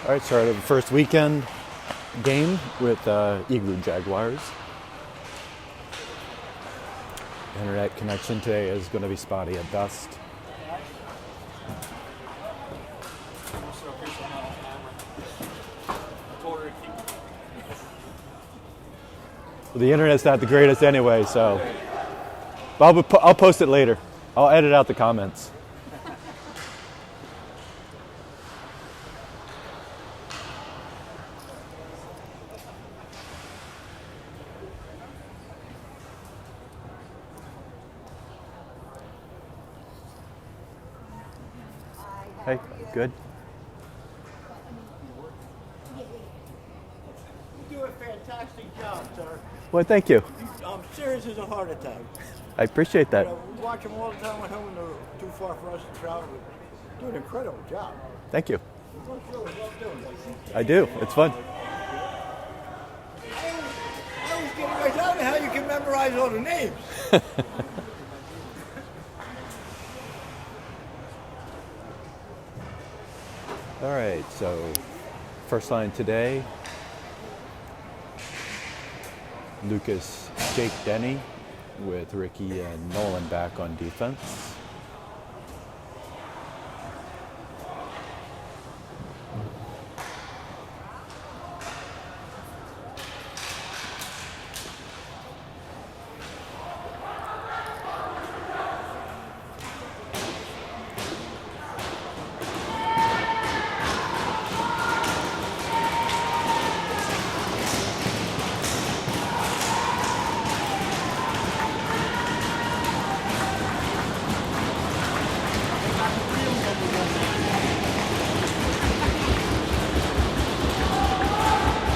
All right, started the first weekend game with Igloo Jaguars. Internet connection today is going to be spotty at best. Well, the internet's not the greatest anyway, so I'll post it later. I'll edit out the comments. Hey, good. You do a fantastic job, sir. Well, thank you. I'm serious as a heart attack. I appreciate that. We watch them all the time at home and they're too far for us to travel. You do an incredible job. Thank you. Well done. I do. It's fun. I was getting right down to how you can memorize all the names. All right, so first line today, Lucas, Jake Denny with Ricky and Nolan back on defense.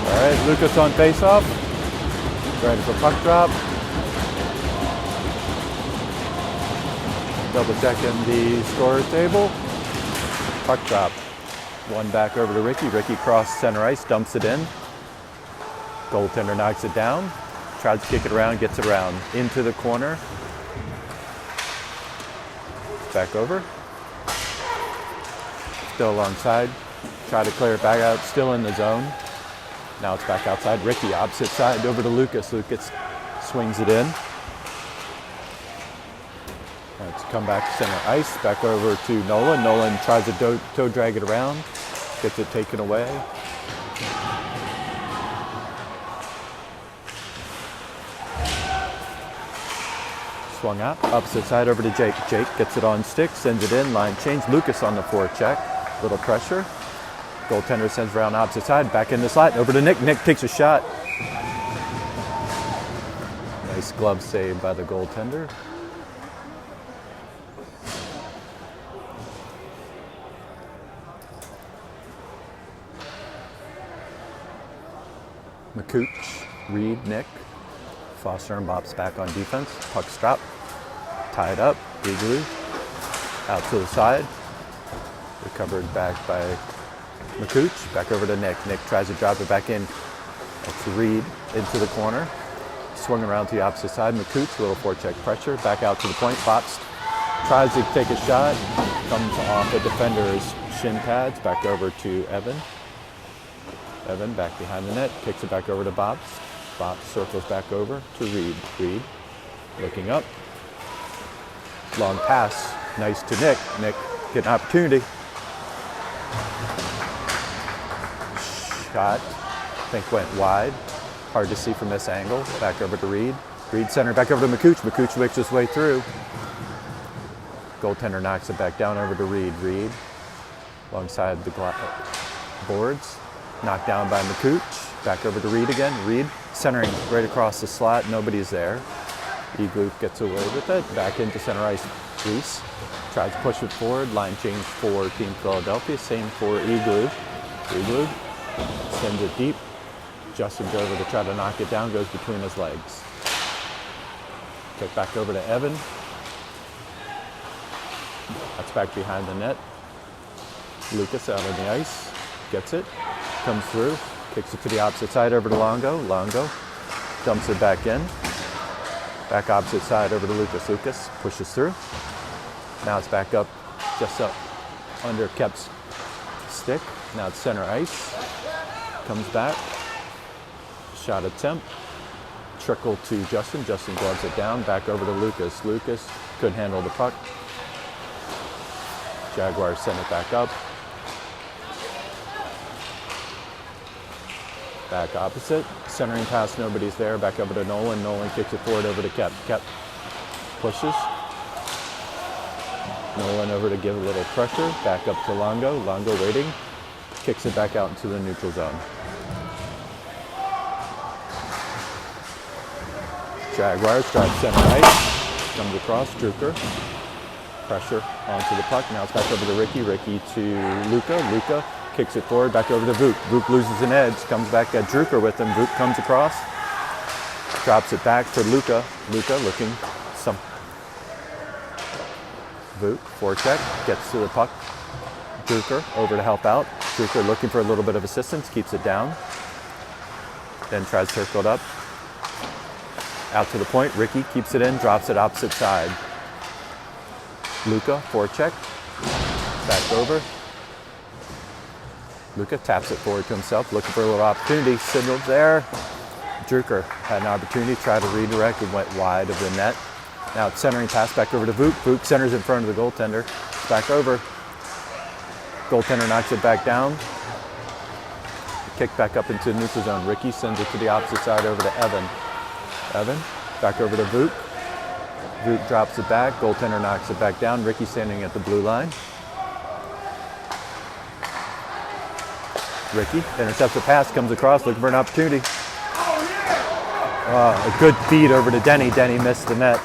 All right, Lucas on face-off, ready for puck drop. Double checking the scorer table, puck drop. One back over to Ricky. Ricky cross center ice, dumps it in. Goaltender knocks it down. Tries to kick it around, gets it around. Into the corner. Back over. Still alongside. Try to clear it back out. Still in the zone. Now it's back outside. Ricky, opposite side, over to Lucas. Lucas swings it in. Let's come back to center ice. Back over to Nolan. Nolan tries to toe drag it around. Gets it taken away. Swung out. Opposite side over to Jake. Jake gets it on stick. Sends it in. Line change. Lucas on the forecheck. Little pressure. Goaltender sends around opposite side. Back in the slot. Over to Nick. Nick takes a shot. Nice glove save by the goaltender. McCooch, Reed, Nick. Foster and Bop's back on defense. Puck's dropped. Tied up. Igloo. Out to the side. Recovered back by McCooch. Back over to Nick. Nick tries to drop it back in. That's Reed into the corner. Swung around to the opposite side. McCooch, little forecheck pressure. Back out to the point. Bops tries to take a shot. Comes off the defender's shin pads. Back over to Evan. Evan back behind the net, kicks it back over to Bobs. Bobs circles back over to Reed. Reed looking up. Long pass, nice to Nick. Nick getting an opportunity. Shot, I think went wide. Hard to see from this angle. Back over to Reed. Reed center back over to McCooch. McCooch makes his way through. Goaltender knocks it back down over to Reed. Reed alongside the boards. Knocked down by McCooch. Back over to Reed again. Reed centering right across the slot. Nobody's there. Igloo gets away with it. Back into center ice. Reese tries to push it forward. Line change for Team Philadelphia. Same for Igloo. Igloo sends it deep. Justin's over to try to knock it down. Goes between his legs. Kick back over to Evan. That's back behind the net. Lucas out on the ice. Gets it. Comes through, kicks it to the opposite side over to Longo. Longo dumps it back in. Back opposite side over to Lucas. Lucas pushes through. Now it's back up, just up under Kep's stick. Now it's center ice. Comes back. Shot attempt. Trickle to Justin. Justin gloves it down. Back over to Lucas. Lucas couldn't handle the puck. Jaguars send it back up. Back opposite, centering pass, nobody's there. Back over to Nolan. Nolan kicks it forward over to Kep. Kep pushes. Nolan over to give a little pressure. Back up to Longo. Longo waiting. Kicks it back out into the neutral zone. Jaguars drive center ice. Comes across. Drucker. Pressure onto the puck. Now it's back over to Ricky. Ricky to Luca. Luca kicks it forward, back over to Vuk. Vuk loses an edge, comes back at Drucker with him. Vuk comes across, drops it back to Luca. Luca looking some. Vuk, forecheck, gets to the puck. Drucker over to help out. Drucker looking for a little bit of assistance, keeps it down. Then tries to circle it up. Out to the point, Ricky keeps it in, drops it opposite side. Luca, forecheck, back over. Luca taps it forward to himself, looking for a little opportunity. Signaled there. Drucker had an opportunity, tried to redirect, and went wide of the net. Now it's centering pass back over to Vuk. Vuk centers in front of the goaltender. Back over. Goaltender knocks it back down. Kick back up into the neutral zone. Ricky sends it to the opposite side over to Evan. Evan back over to Vuk. Vuk drops it back. Goaltender knocks it back down. Ricky standing at the blue line. Ricky intercepts a pass, comes across, looking for an opportunity. A good feed over to Denny. Denny missed the net.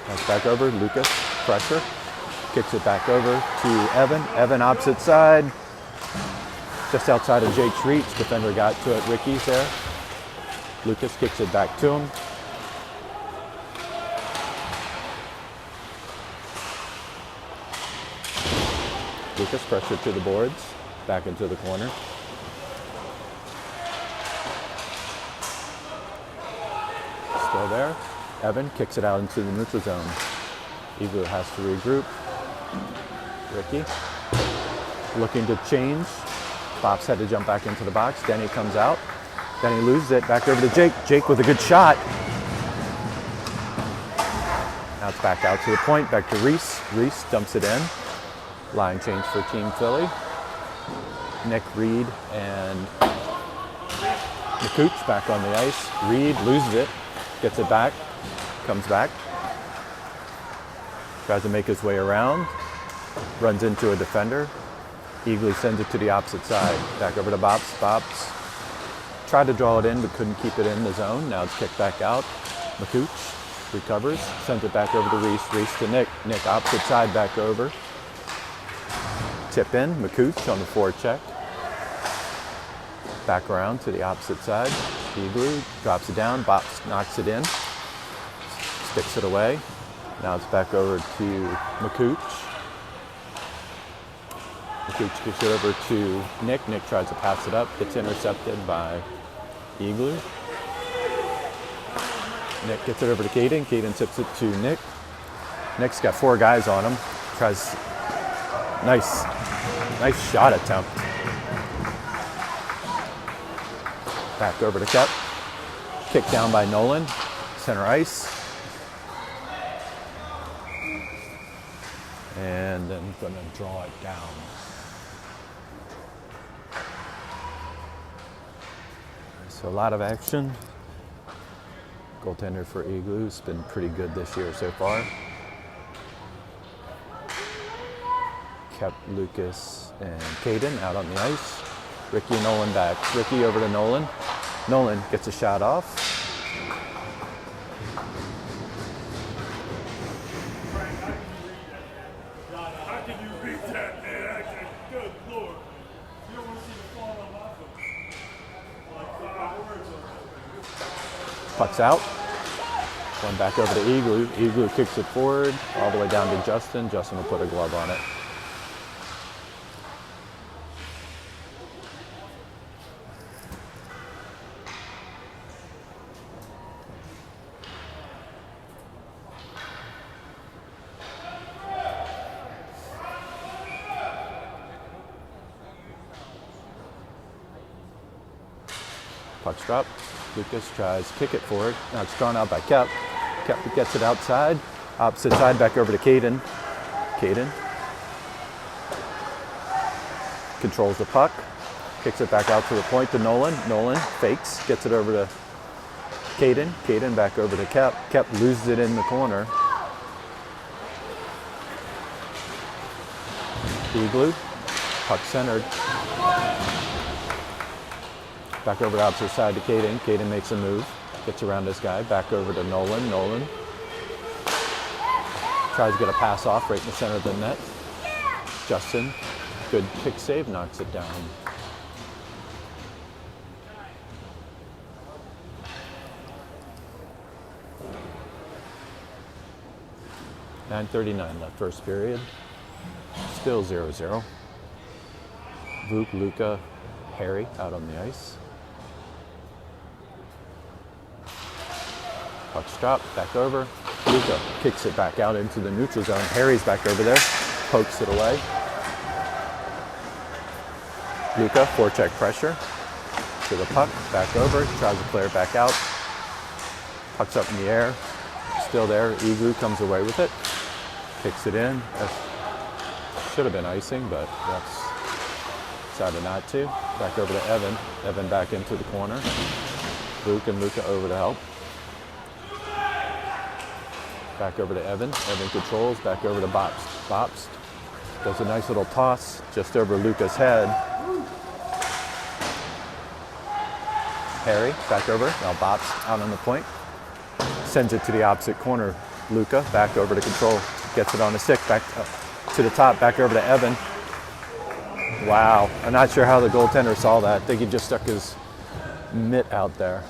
That's back over. Lucas, pressure. Kicks it back over to Evan. Evan opposite side. Just outside of Jake's reach. Defender got to it. Ricky's there. Lucas kicks it back to him. Lucas pressure to the boards, back into the corner. Still there. Evan kicks it out into the neutral zone. Igloo has to regroup. Ricky looking to change. Bops had to jump back into the box. Denny comes out. Denny loses it. Back over to Jake. Jake with a good shot. Now it's back out to the point. Back to Reese. Reese dumps it in. Line change for Team Philly. Nick, Reed, and McCooch back on the ice. Reed loses it. Gets it back. Comes back. Tries to make his way around. Runs into a defender. Igloo sends it to the opposite side. Back over to Bops. Bops tried to draw it in, but couldn't keep it in the zone. Now it's kicked back out. McCooch recovers. Sends it back over to Reese. Reese to Nick. Nick opposite side back over. Tip in. McCooch on the forecheck. Back around to the opposite side. Igloo drops it down. Bops knocks it in. Sticks it away. Now it's back over to McCooch. McCooch kicks it over to Nick. Nick tries to pass it up. Gets intercepted by Igloo. Nick gets it over to Caden. Caden tips it to Nick. Nick's got 4 guys on him. Tries, nice shot attempt. Back over to Kep. Kick down by Nolan. Center ice. And then going to draw it down. So a lot of action. Goaltender for Igloo's been pretty good this year so far. Kept Lucas and Caden out on the ice. Ricky and Nolan back. Ricky over to Nolan. Nolan gets a shot off. Puck's out. One back over to Igloo. Igloo kicks it forward all the way down to Justin. Justin will put a glove on it. Puck's dropped. Lucas tries to kick it forward. Now it's drawn out by Kep. Kep gets it outside. Opposite side back over to Caden. Caden controls the puck. Kicks it back out to the point to Nolan. Nolan fakes. Gets it over to Caden. Caden back over to Kep. Kep loses it in the corner. Igloo. Puck centered. Back over to opposite side to Caden. Caden makes a move. Gets around this guy. Back over to Nolan. Nolan tries to get a pass off right in the center of the net. Justin, good pick save, knocks it down. .9:39 left first period. Still 0-0. Vuk, Luca, Harry out on the ice. Puck's dropped, back over. Luca kicks it back out into the neutral zone. Harry's back over there, pokes it away. Luca, forecheck pressure to the puck, back over, tries to clear it back out. Puck's up in the air, still there. Igloo comes away with it, kicks it in. That should have been icing, but that's decided not to. Back over to Evan. Evan back into the corner. Luke and Luca over to help. Back over to Evan. Evan controls. Back over to Bops. Bops does a nice little toss just over Luca's head. Harry back over. Now Bops out on the point. Sends it to the opposite corner. Luca back over to control. Gets it on the stick. Back to the top. Back over to Evan. Wow. I'm not sure how the goaltender saw that. I think he just stuck his mitt out there.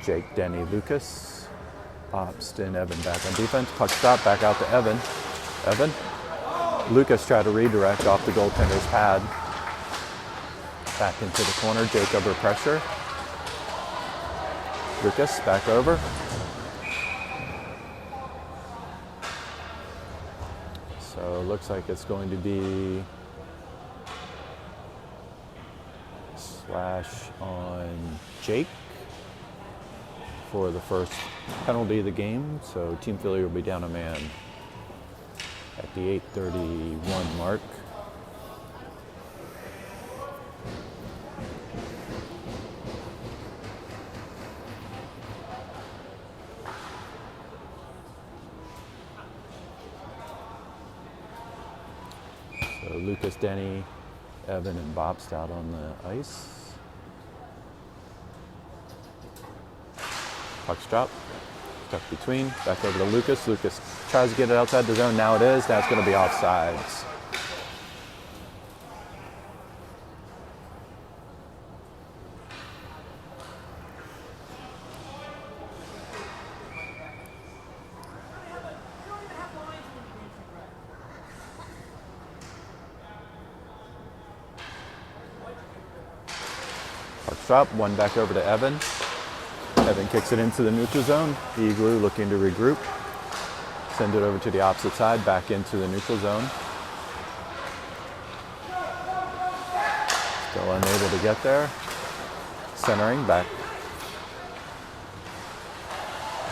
Jake, Denny, Lucas. Opston, Evan back on defense. Puck stop, back out to Evan. Evan. Lucas tried to redirect off the goaltender's pad. Back into the corner, Jake under pressure. Lucas back over. So it looks like it's going to be slash on Jake for the first penalty of the game. So Team Philly will be down a man at the 8:31 mark. So Lucas, Denny, Evan, and Bobst out on the ice. Puck's drop, stuck between, back over to Lucas. Lucas tries to get it outside the zone. Now it is. That's going to be offsides. Puck's drop, one back over to Evan. Evan kicks it into the neutral zone. Igloo looking to regroup. Send it over to the opposite side, back into the neutral zone. Still unable to get there. Centering back.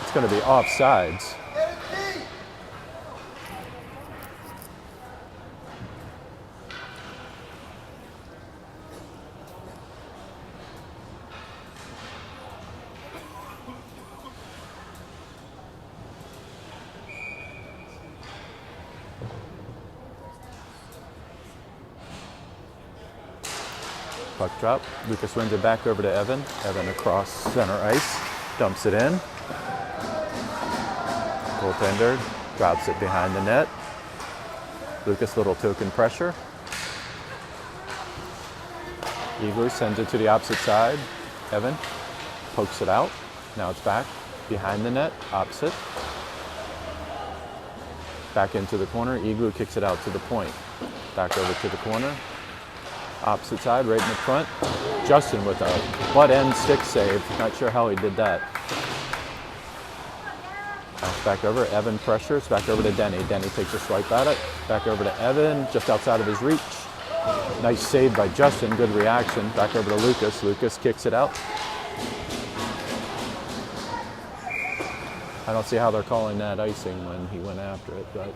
It's going to be offsides. Puck drop. Lucas wins it back over to Evan. Evan across center ice. Dumps it in. Goaltender drops it behind the net. Lucas little token pressure. Igloo sends it to the opposite side. Evan pokes it out. Now it's back behind the net. Opposite. Back into the corner. Igloo kicks it out to the point. Back over to the corner. Opposite side, right in the front. Justin with a butt end stick save. Not sure how he did that. Back over. Evan pressures. Back over to Denny. Denny takes a swipe at it. Back over to Evan, just outside of his reach. Nice save by Justin. Good reaction. Back over to Lucas. Lucas kicks it out. I don't see how they're calling that icing when he went after it, but.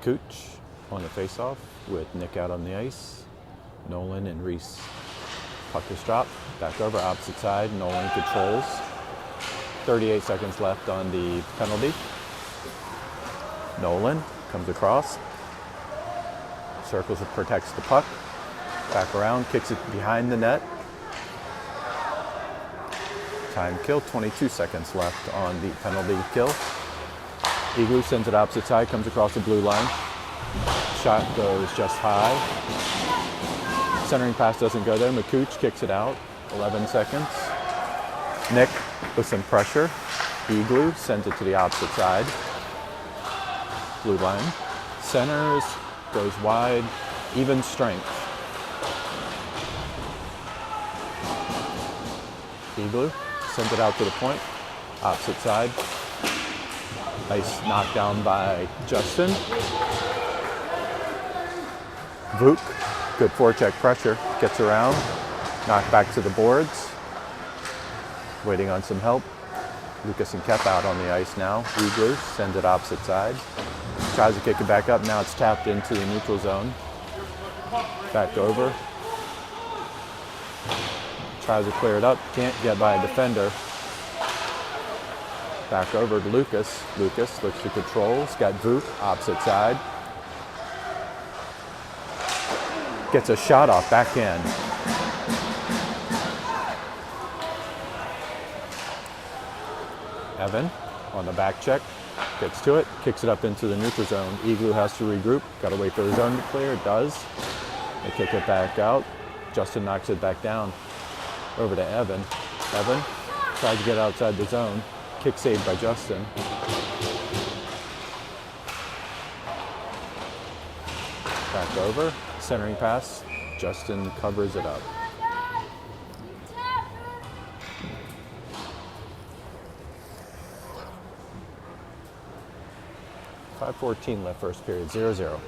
Cooch on the faceoff with Nick out on the ice. Nolan and Reese. Puck is dropped. Back over opposite side. Nolan controls. 38 seconds left on the penalty. Nolan comes across. Circles and protects the puck. Back around. Kicks it behind the net. Time kill. 22 seconds left on the penalty kill. Igloo sends it opposite side, comes across the blue line. Shot goes just high. Centering pass doesn't go there. McCooch kicks it out. 11 seconds. Nick with some pressure. Igloo sends it to the opposite side. Blue line. Centers, goes wide. Even strength. Igloo sends it out to the point. Opposite side. Nice knockdown by Justin. Vuk, good forecheck pressure, gets around, knocked back to the boards. Waiting on some help. Lucas and Kep out on the ice now. Igloo sends it opposite side. Tries to kick it back up, now it's tapped into the neutral zone. Back over. Tries to clear it up, can't get by a defender. Back over to Lucas. Lucas looks to control. He's got Vuk, opposite side. Gets a shot off, backhand. Evan on the back check, gets to it, kicks it up into the neutral zone. Igloo has to regroup. Got to wait for the zone to clear. It does. They kick it back out. Justin knocks it back down over to Evan. Evan tries to get outside the zone. Kick saved by Justin. Back over. Centering pass. Justin covers it up. .5:14 left first period, 0-0.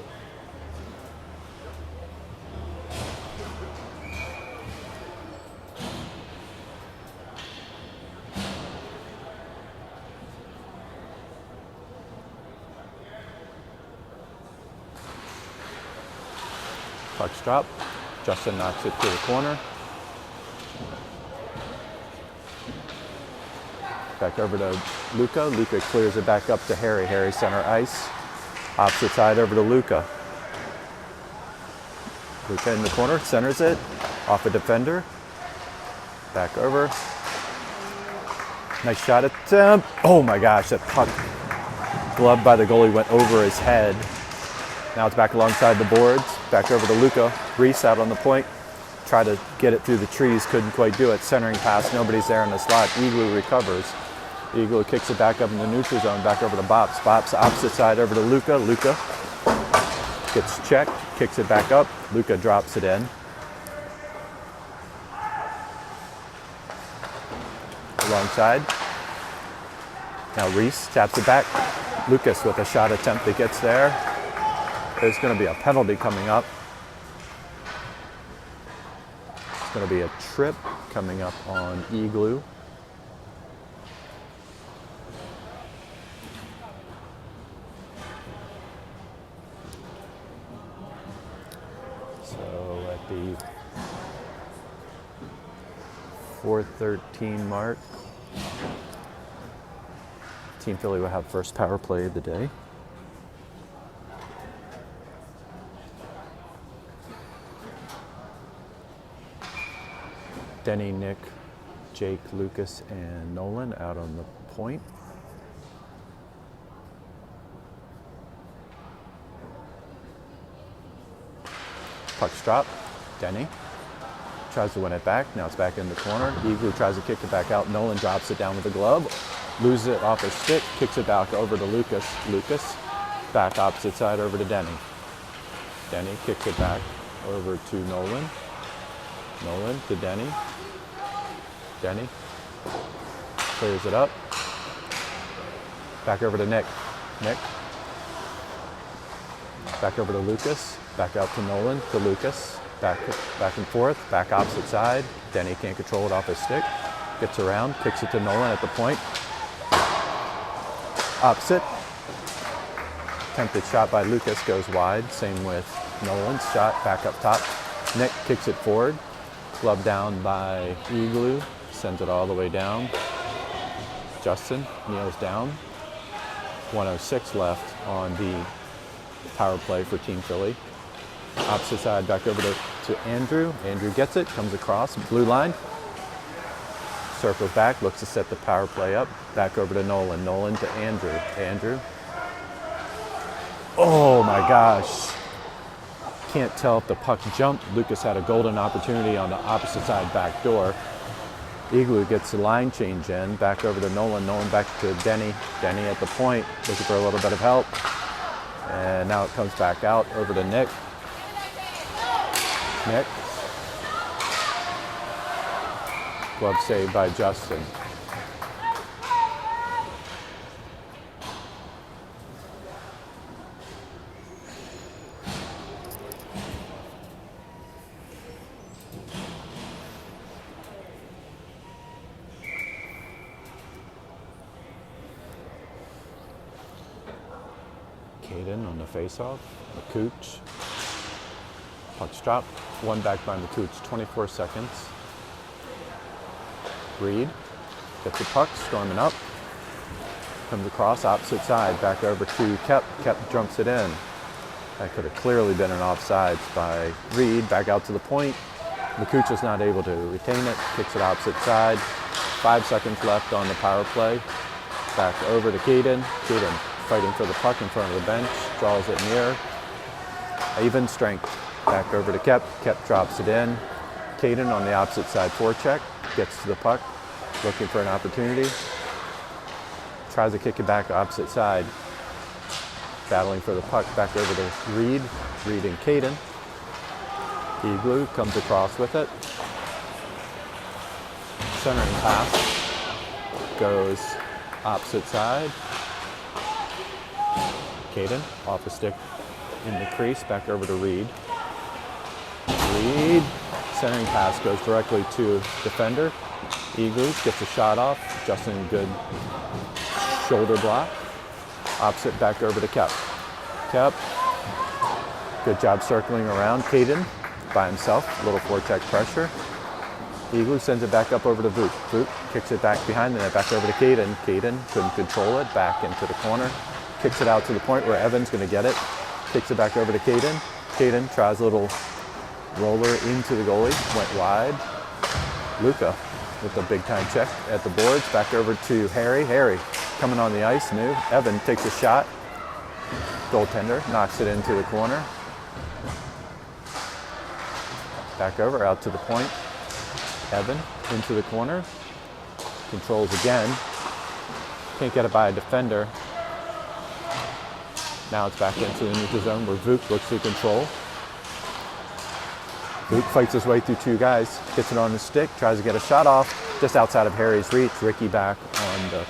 Puck's drop. Justin knocks it to the corner. Back over to Luca. Luca clears it back up to Harry. Harry center ice. Opposite side over to Luca. Luca in the corner, centers it. Off a defender. Back over. Nice shot attempt. Oh my gosh, that puck gloved by the goalie went over his head. Now it's back alongside the boards. Back over to Luca. Reese out on the point. Try to get it through the trees, couldn't quite do it. Centering pass, nobody's there in the slot. Igloo recovers. Igloo kicks it back up in the neutral zone, back over to Bops. Bops opposite side over to Luca. Luca gets checked, kicks it back up. Luca drops it in. Alongside. Now Reese taps it back. Lucas with a shot attempt that gets there. There's going to be a penalty coming up. It's going to be a trip coming up on Igloo. So at the 4:13 mark, Team Philly will have first power play of the day. Denny, Nick, Jake, Lucas, and Nolan out on the point. Puck's drop. Denny tries to win it back. Now it's back in the corner. Igloo tries to kick it back out. Nolan drops it down with a glove. Loses it off his stick. Kicks it back over to Lucas. Lucas back opposite side over to Denny. Denny kicks it back over to Nolan. Nolan to Denny. Denny clears it up. Back over to Nick. Nick. Back over to Lucas. Back out to Nolan to Lucas. Back and forth. Back opposite side. Denny can't control it off his stick. Gets around. Kicks it to Nolan at the point. Opposite. Attempted shot by Lucas goes wide. Same with Nolan's shot back up top. Nick kicks it forward. Glove down by Igloo. Sends it all the way down. Justin kneels down. 1:06 left on the power play for Team Philly. Opposite side back over to Andrew. Andrew gets it, comes across, blue line. Circles back, looks to set the power play up. Back over to Nolan. Nolan to Andrew. Andrew. Oh my gosh. Can't tell if the puck jumped. Lucas had a golden opportunity on the opposite side back door. Igloo gets the line change in. Back over to Nolan. Nolan back to Denny. Denny at the point, looking for a little bit of help. And now it comes back out over to Nick. Nick. Glove saved by Justin. Caden on the faceoff. McCooch. Puck's dropped. One back by McCooch. 24 seconds. Reed gets the puck, storming up. Comes across opposite side. Back over to Kep. Kep jumps it in. That could have clearly been an offsides by Reed. Back out to the point. McCooch is not able to retain it. Kicks it opposite side. 5 seconds left on the power play. back over to Caden. Caden fighting for the puck in front of the bench, draws it near. Even strength. Back over to Kep. Kep drops it in. Caden on the opposite side forecheck, gets to the puck, looking for an opportunity. Tries to kick it back opposite side. Battling for the puck, back over to Reed. Reed and Caden. Igloo comes across with it. Centering pass. Goes opposite side. Caden off the stick in the crease, back over to Reed. Reed, centering pass goes directly to defender. Igloo gets a shot off. Justin, good shoulder block. Opposite, back over to Kep. Kep, good job circling around. Caden by himself, a little forecheck pressure. Igloo sends it back up over to Voot. Voot kicks it back behind the net, back over to Caden. Caden couldn't control it, back into the corner. Kicks it out to the point where Evan's going to get it. Kicks it back over to Caden. Caden tries a little roller into the goalie, went wide. Luca with a big time check at the boards, back over to Harry. Harry coming on the ice, new. Evan takes a shot. Goaltender knocks it into the corner. Back over, out to the point. Evan into the corner. Controls again. Can't get it by a defender. Now it's back into the neutral zone where Vuk looks to control. Vuk fights his way through two guys, gets it on his stick, tries to get a shot off, just outside of Harry's reach. Ricky back on the...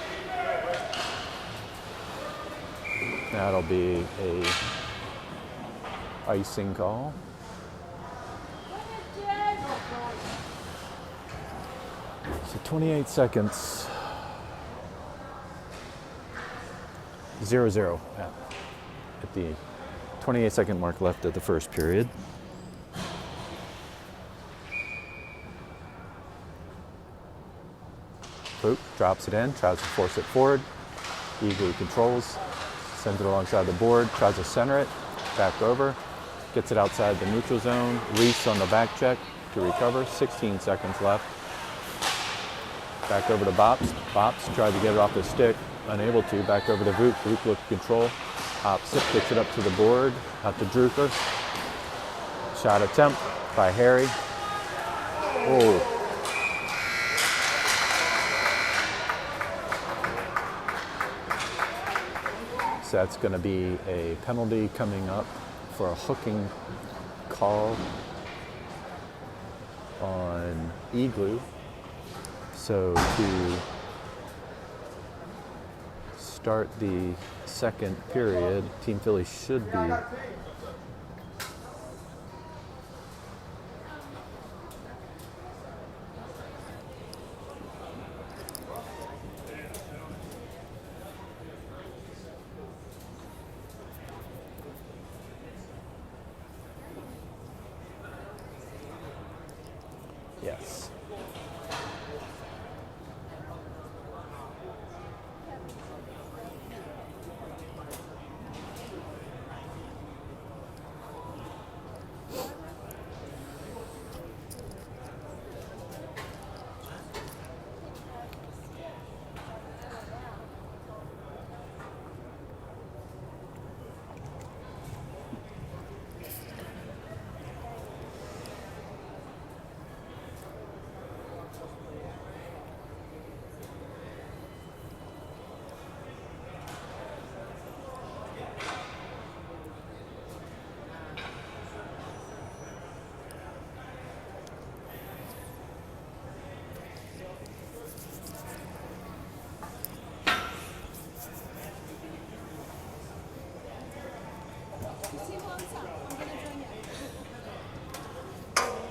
That'll be a icing call. So 28 seconds. 0-0 at the 28-second mark left of the first period. Poop drops it in, tries to force it forward. Igloo controls, sends it alongside the board, tries to center it, back over, gets it outside the neutral zone. Reese on the back check to recover, 16 seconds left. Back over to Bops. Bops tried to get it off the stick, unable to. Back over to Vuk. Vuk looked control. Opposite, kicks it up to the board, out to Drucker. Shot attempt by Harry. Oh. So that's going to be a penalty coming up for a hooking call on Igloo. So to start the second period, Team Philly should be yes.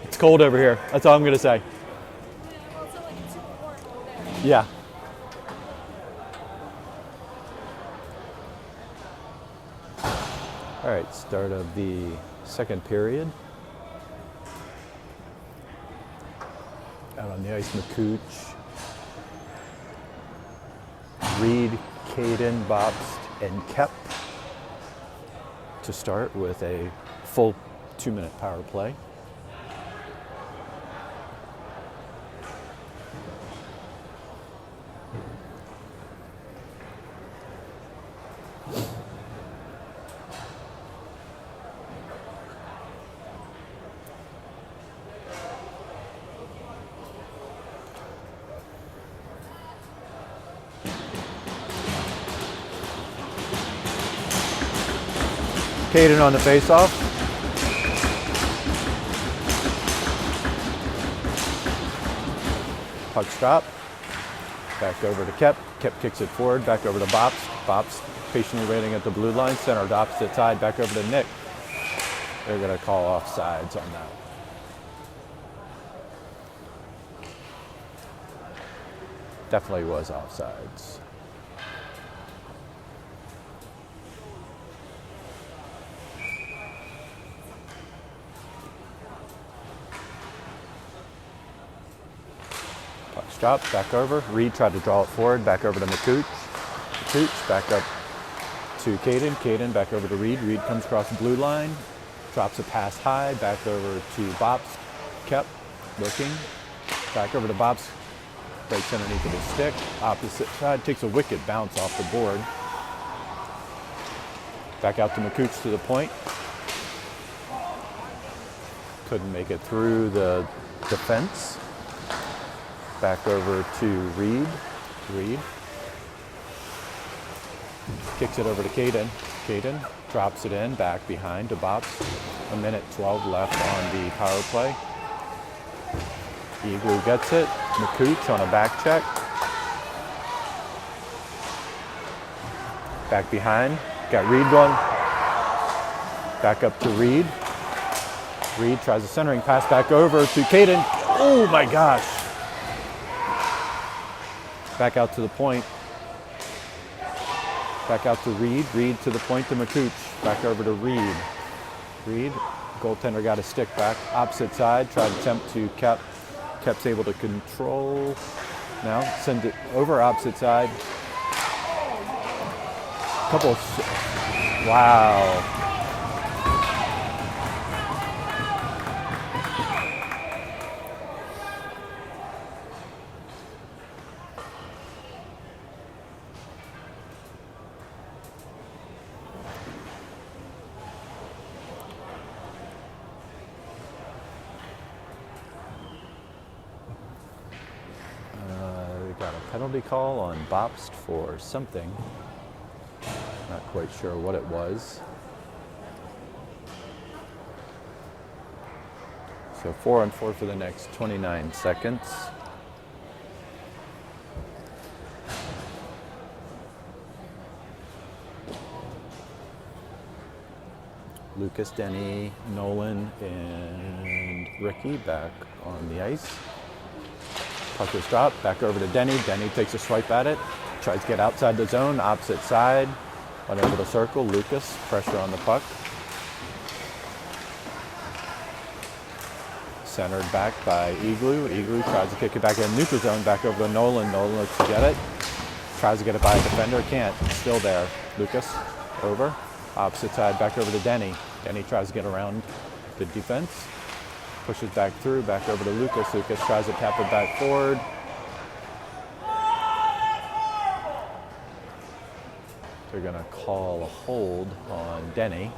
It's cold over here. That's all I'm going to say. Yeah. All right, start of the second period. Out on the ice, McCooch, Reed, Caden, Bobst, and Kep to start with a full 2-minute power play. Caden on the face-off. Puck's drop. Back over to Kep. Kep kicks it forward. Back over to Bops. Bops patiently waiting at the blue line. Center to opposite side. Back over to Nick. They're going to call offsides on that. Definitely was offsides. Puck's dropped, back over. Reed tried to draw it forward, back over to McCooch. McCooch back up to Caden. Caden back over to Reed. Reed comes across the blue line, drops a pass high, back over to Bops. Kept looking, back over to Bops. Breaks underneath of his stick. Opposite side, takes a wicked bounce off the board. Back out to McCooch to the point. Couldn't make it through the defense. Back over to Reed. Reed kicks it over to Caden. Caden drops it in, back behind to Bops. 1:12 left on the power play. Igloo gets it. McCooch on a back check. Back behind. Got Reed going. Back up to Reed. Reed tries a centering pass back over to Caden. Oh my gosh. Back out to the point. Back out to Reed. Reed to the point to McCooch. Back over to Reed. Reed. Goaltender got his stick back. Opposite side. Tried to attempt to Kep. Kep's able to control. Now send it over opposite side. Couple. Wow. Got a penalty call on Bops for something. Not quite sure what it was. So 4-on-4 for the next 29 seconds. Lucas, Denny, Nolan, and Ricky back on the ice. Puck is dropped, back over to Denny. Denny takes a swipe at it, tries to get outside the zone, opposite side, went over the circle. Lucas, pressure on the puck. Centered back by Igloo. Igloo tries to kick it back in neutral zone, back over to Nolan. Nolan looks to get it, tries to get it by a defender, can't, still there. Lucas, over, opposite side, back over to Denny. Denny tries to get around the defense. Pushes back through, back over to Lucas. Lucas tries to tap it back forward. They're going to call a hold on Denny.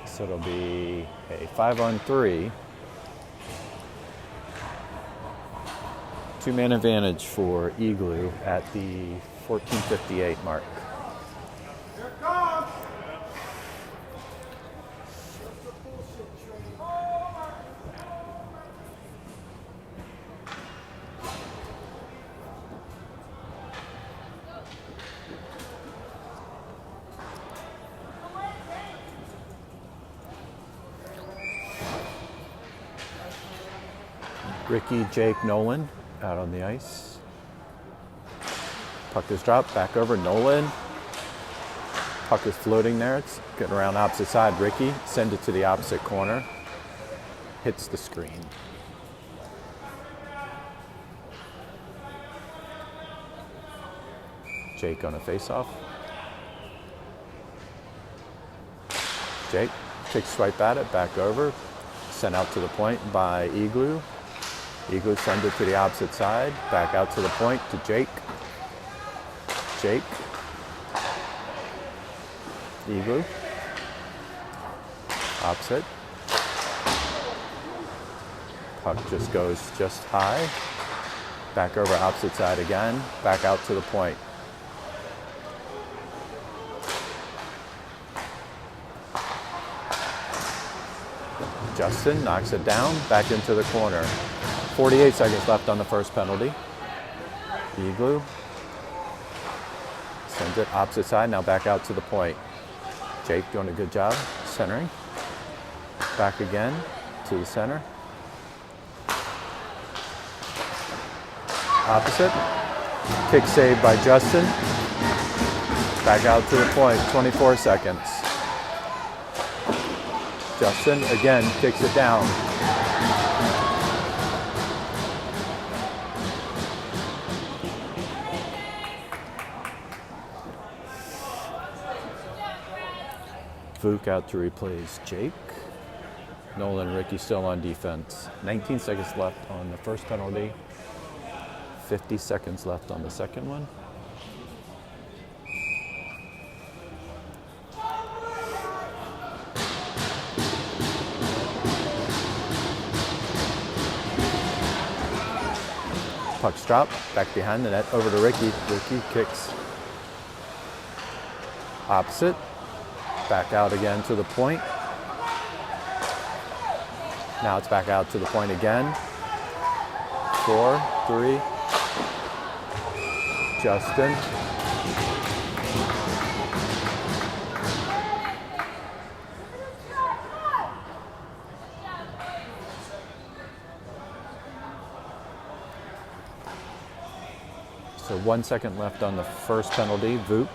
So it'll be a 5-on-3. Two-man advantage for Igloo at the 14:58 mark. Ricky, Jake, Nolan out on the ice. Puck is dropped, back over, Nolan. Puck is floating there, it's getting around opposite side. Ricky, send it to the opposite corner. Hits the screen. Jake on a face-off. Jake takes a swipe at it, back over. Sent out to the point by Igloo. Igloo sends it to the opposite side, back out to the point to Jake. Jake. Igloo. Opposite. Puck just goes just high. Back over opposite side again, back out to the point. Justin knocks it down, back into the corner. 48 seconds left on the first penalty. Igloo sends it opposite side, now back out to the point. Jake doing a good job centering. Back again to the center. Opposite. Kick saved by Justin. Back out to the point, 24 seconds. Justin again kicks it down. Vuk out to replace Jake. Nolan and Ricky still on defense. 19 seconds left on the first penalty. 50 seconds left on the second one. Puck's dropped, back behind the net, over to Ricky. Ricky kicks opposite. Back out again to the point. Now it's back out to the point again. 4, 3. Justin. So 1 second left on the first penalty. Vuk.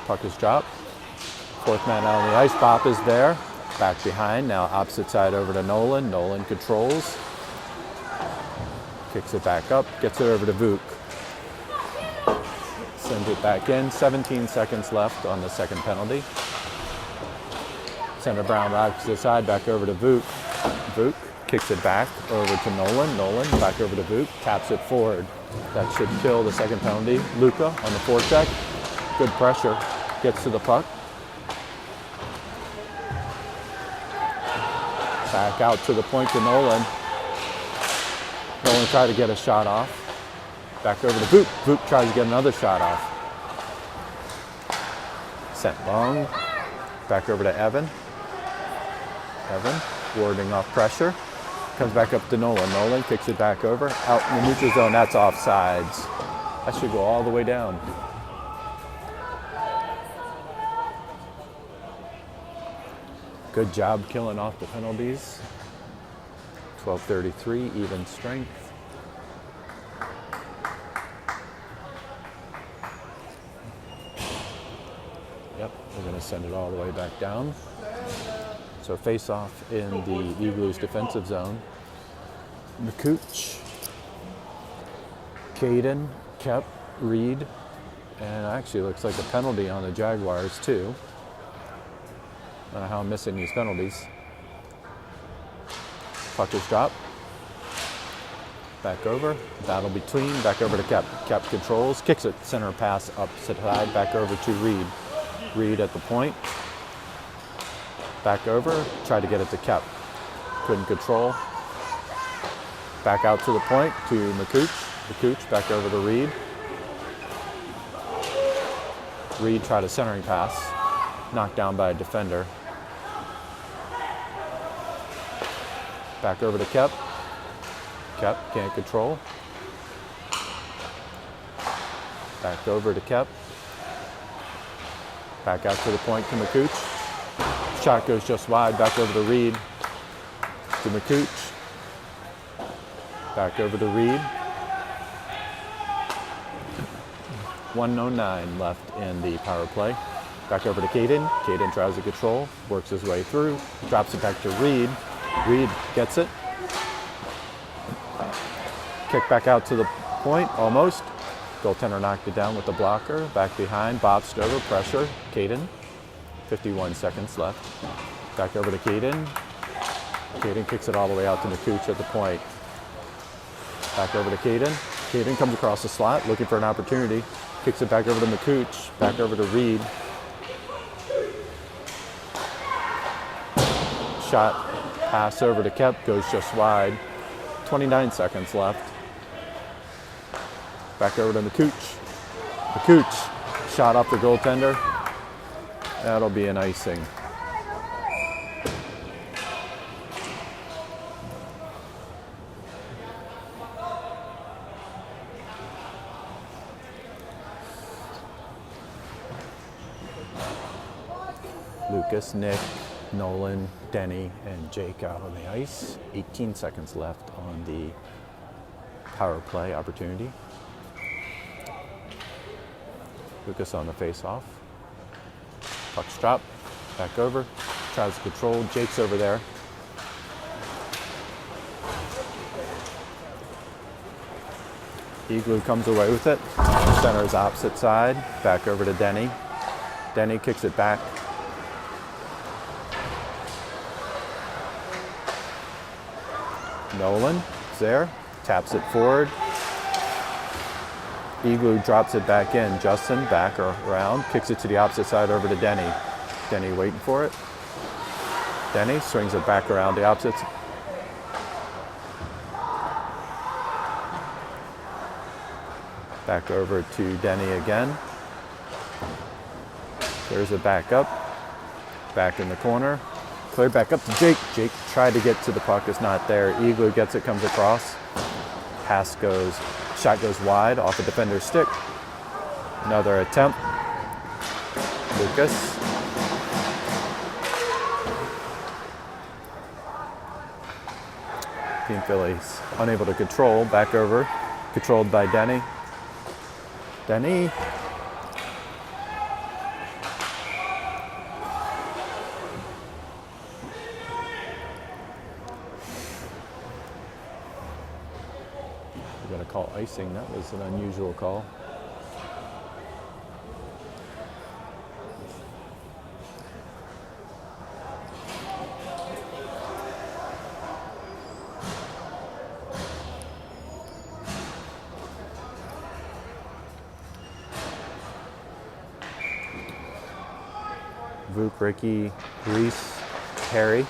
Puck is dropped. Fourth man out on the ice. Bop is there. Back behind. Now opposite side over to Nolan. Nolan controls. Kicks it back up. Gets it over to Vuk. Sends it back in. 17 seconds left on the second penalty. Center Brown opposite side. Back over to Vuk. Vuk kicks it back over to Nolan. Nolan back over to Vuk. Taps it forward. That should kill the second penalty. Luca on the forecheck. Good pressure. Gets to the puck. Back out to the point to Nolan. Nolan tried to get a shot off. Back over to Vuk. Vuk tries to get another shot off. Sent long. Back over to Evan. Evan warding off pressure. Comes back up to Nolan. Nolan kicks it back over. Out in the neutral zone. That's offsides. That should go all the way down. Good job killing off the penalties. 12:33, even strength. Yep, we're going to send it all the way back down. So face off in the Igloo's defensive zone. McCooch, Caden, Kep, Reed, and actually looks like a penalty on the Jaguars too. I don't know how I'm missing these penalties. Puck is dropped. Back over. Battle between. Back over to Kep. Kep controls. Kicks it. Center pass up side. Back over to Reed. Reed at the point. Back over. Tried to get it to Kep. Couldn't control. Back out to the point to McCooch. McCooch back over to Reed. Reed tried a centering pass. Knocked down by a defender. Back over to Kep. Kep can't control. Back over to Kep. Back out to the point to McCooch. Shot goes just wide. Back over to Reed. To McCooch. Back over to Reed. 1:09 left in the power play. Back over to Caden. Caden tries to control, works his way through, drops it back to Reed. Reed gets it. Kick back out to the point, almost. Goaltender knocked it down with the blocker. Back behind, boxed over, pressure. Caden. 51 seconds left. Back over to Caden. Caden kicks it all the way out to McCooch at the point. Back over to Caden. Caden comes across the slot, looking for an opportunity. Kicks it back over to McCooch. Back over to Reed. Shot. Pass over to Kep, goes just wide. 29 seconds left. Back over to McCooch. McCooch, shot off the goaltender. That'll be an icing. Lucas, Nick, Nolan, Denny, and Jake out on the ice. 18 seconds left on the power play opportunity. Lucas on the face-off. Puck's dropped. Back over. Tries to control. Jake's over there. Igloo comes away with it. Center's opposite side. Back over to Denny. Denny kicks it back. Nolan is there. Taps it forward. Igloo drops it back in. Justin back around. Kicks it to the opposite side over to Denny. Denny waiting for it. Denny swings it back around the opposite. Back over to Denny again. There's a back up. Back in the corner. Cleared back up to Jake. Jake tried to get to the puck. It's not there. Igloo gets it, comes across. Pass goes, shot goes wide off the defender's stick. Another attempt. Lucas. Team Phillies unable to control. Back over. Controlled by Denny. Denny. We're going to call icing. That was an unusual call. Vuk, Ricky, Reese, Harry.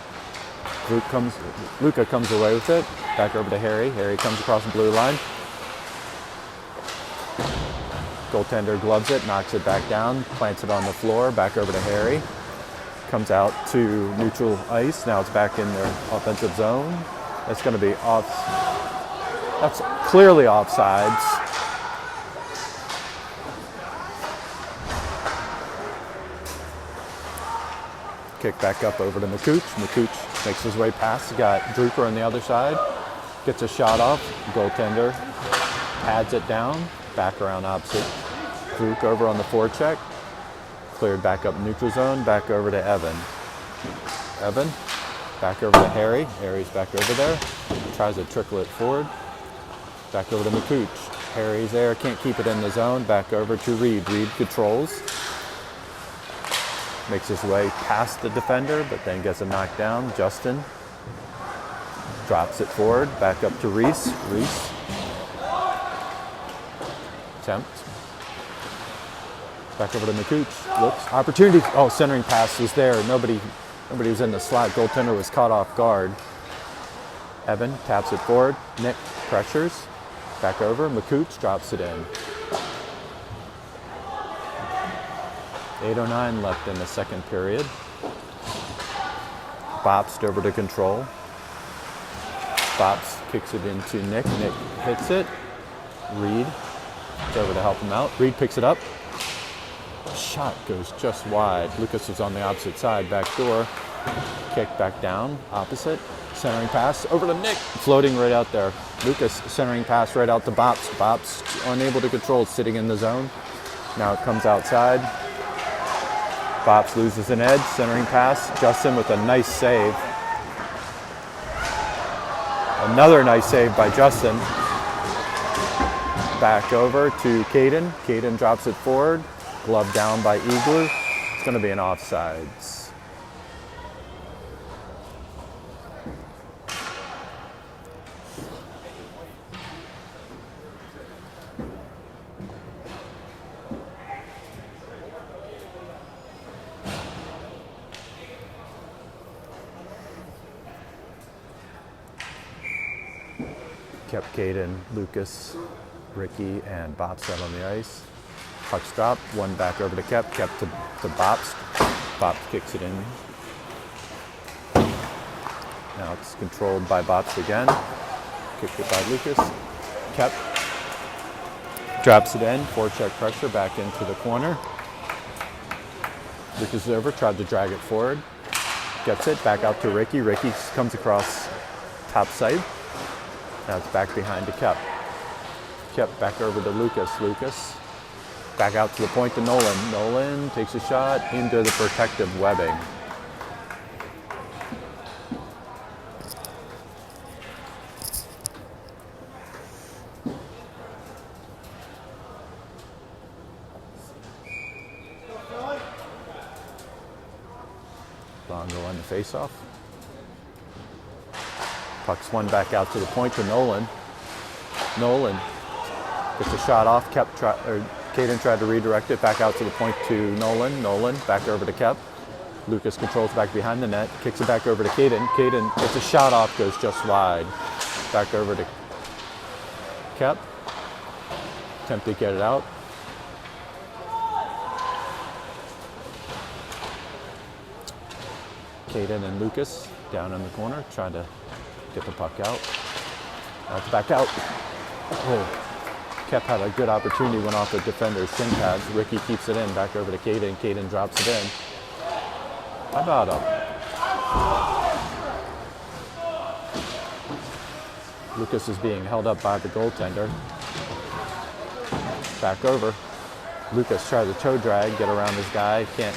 Luca comes away with it. Back over to Harry. Harry comes across the blue line. Goaltender gloves it, knocks it back down, plants it on the floor. Back over to Harry. Comes out to neutral ice. Now it's back in their offensive zone. That's going to be off. That's clearly offsides. Kick back up over to McCooch. McCooch makes his way past. He's got Drucker on the other side. Gets a shot off. Goaltender pads it down. Back around opposite. Drucker over on the forecheck. Cleared back up neutral zone. Back over to Evan. Evan. Back over to Harry. Harry's back over there. Tries to trickle it forward. Back over to McCooch. Harry's there. Can't keep it in the zone. Back over to Reed. Reed controls. Makes his way past the defender, but then gets a knockdown. Justin drops it forward, back up to Reese. Reese. Attempt. Back over to McCooch. Looks. Opportunity. Oh, centering pass was there. Nobody was in the slot. Goaltender was caught off guard. Evan taps it forward. Nick pressures. Back over. McCooch drops it in. 8:09 left in the second period. Bopst over to control. Bopst kicks it into Nick. Nick hits it. Reed is over to help him out. Reed picks it up. Shot goes just wide. Lucas is on the opposite side. Back door. Kick back down. Opposite. Centering pass over to Nick. Floating right out there. Lucas centering pass right out to Bopst. Bopst unable to control. Sitting in the zone. Now it comes outside. Bopst loses an edge, centering pass. Justin with a nice save. Another nice save by Justin. Back over to Caden. Caden drops it forward. Glove down by Igloo. It's going to be an offsides. Kept Caden, Lucas, Ricky, and Bopst out on the ice. Puck's dropped, one back over to Kept to Bopst. Bops kicks it in. Now it's controlled by Bops again. Kicked it by Lucas. Kept. Drops it in. Forecheck pressure back into the corner. Lucas is over. Tried to drag it forward. Gets it. Back out to Ricky. Ricky comes across top side. Now it's back behind to Kep. Kep back over to Lucas. Lucas. Back out to the point to Nolan. Nolan takes a shot into the protective webbing. Longo on the face-off. Puck's one back out to the point to Nolan. Nolan gets a shot off. Caden tried to redirect it back out to the point to Nolan. Nolan back over to Kep. Lucas controls back behind the net. Kicks it back over to Caden. Caden gets a shot off, goes just wide. Back over to Kep. Attempt to get it out. Caden and Lucas down in the corner, trying to get the puck out. Now it's back out. Oh. Kep had a good opportunity, went off the defender's shin pads. Ricky keeps it in, back over to Caden. Caden drops it in. How about him? Lucas is being held up by the goaltender. Back over. Lucas tries to toe drag, get around his guy. Can't.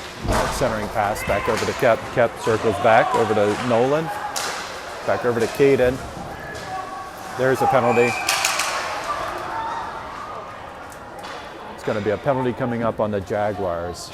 Centering pass back over to Kep. Kep circles back over to Nolan. Back over to Caden. There's a penalty. It's going to be a penalty coming up on the Jaguars.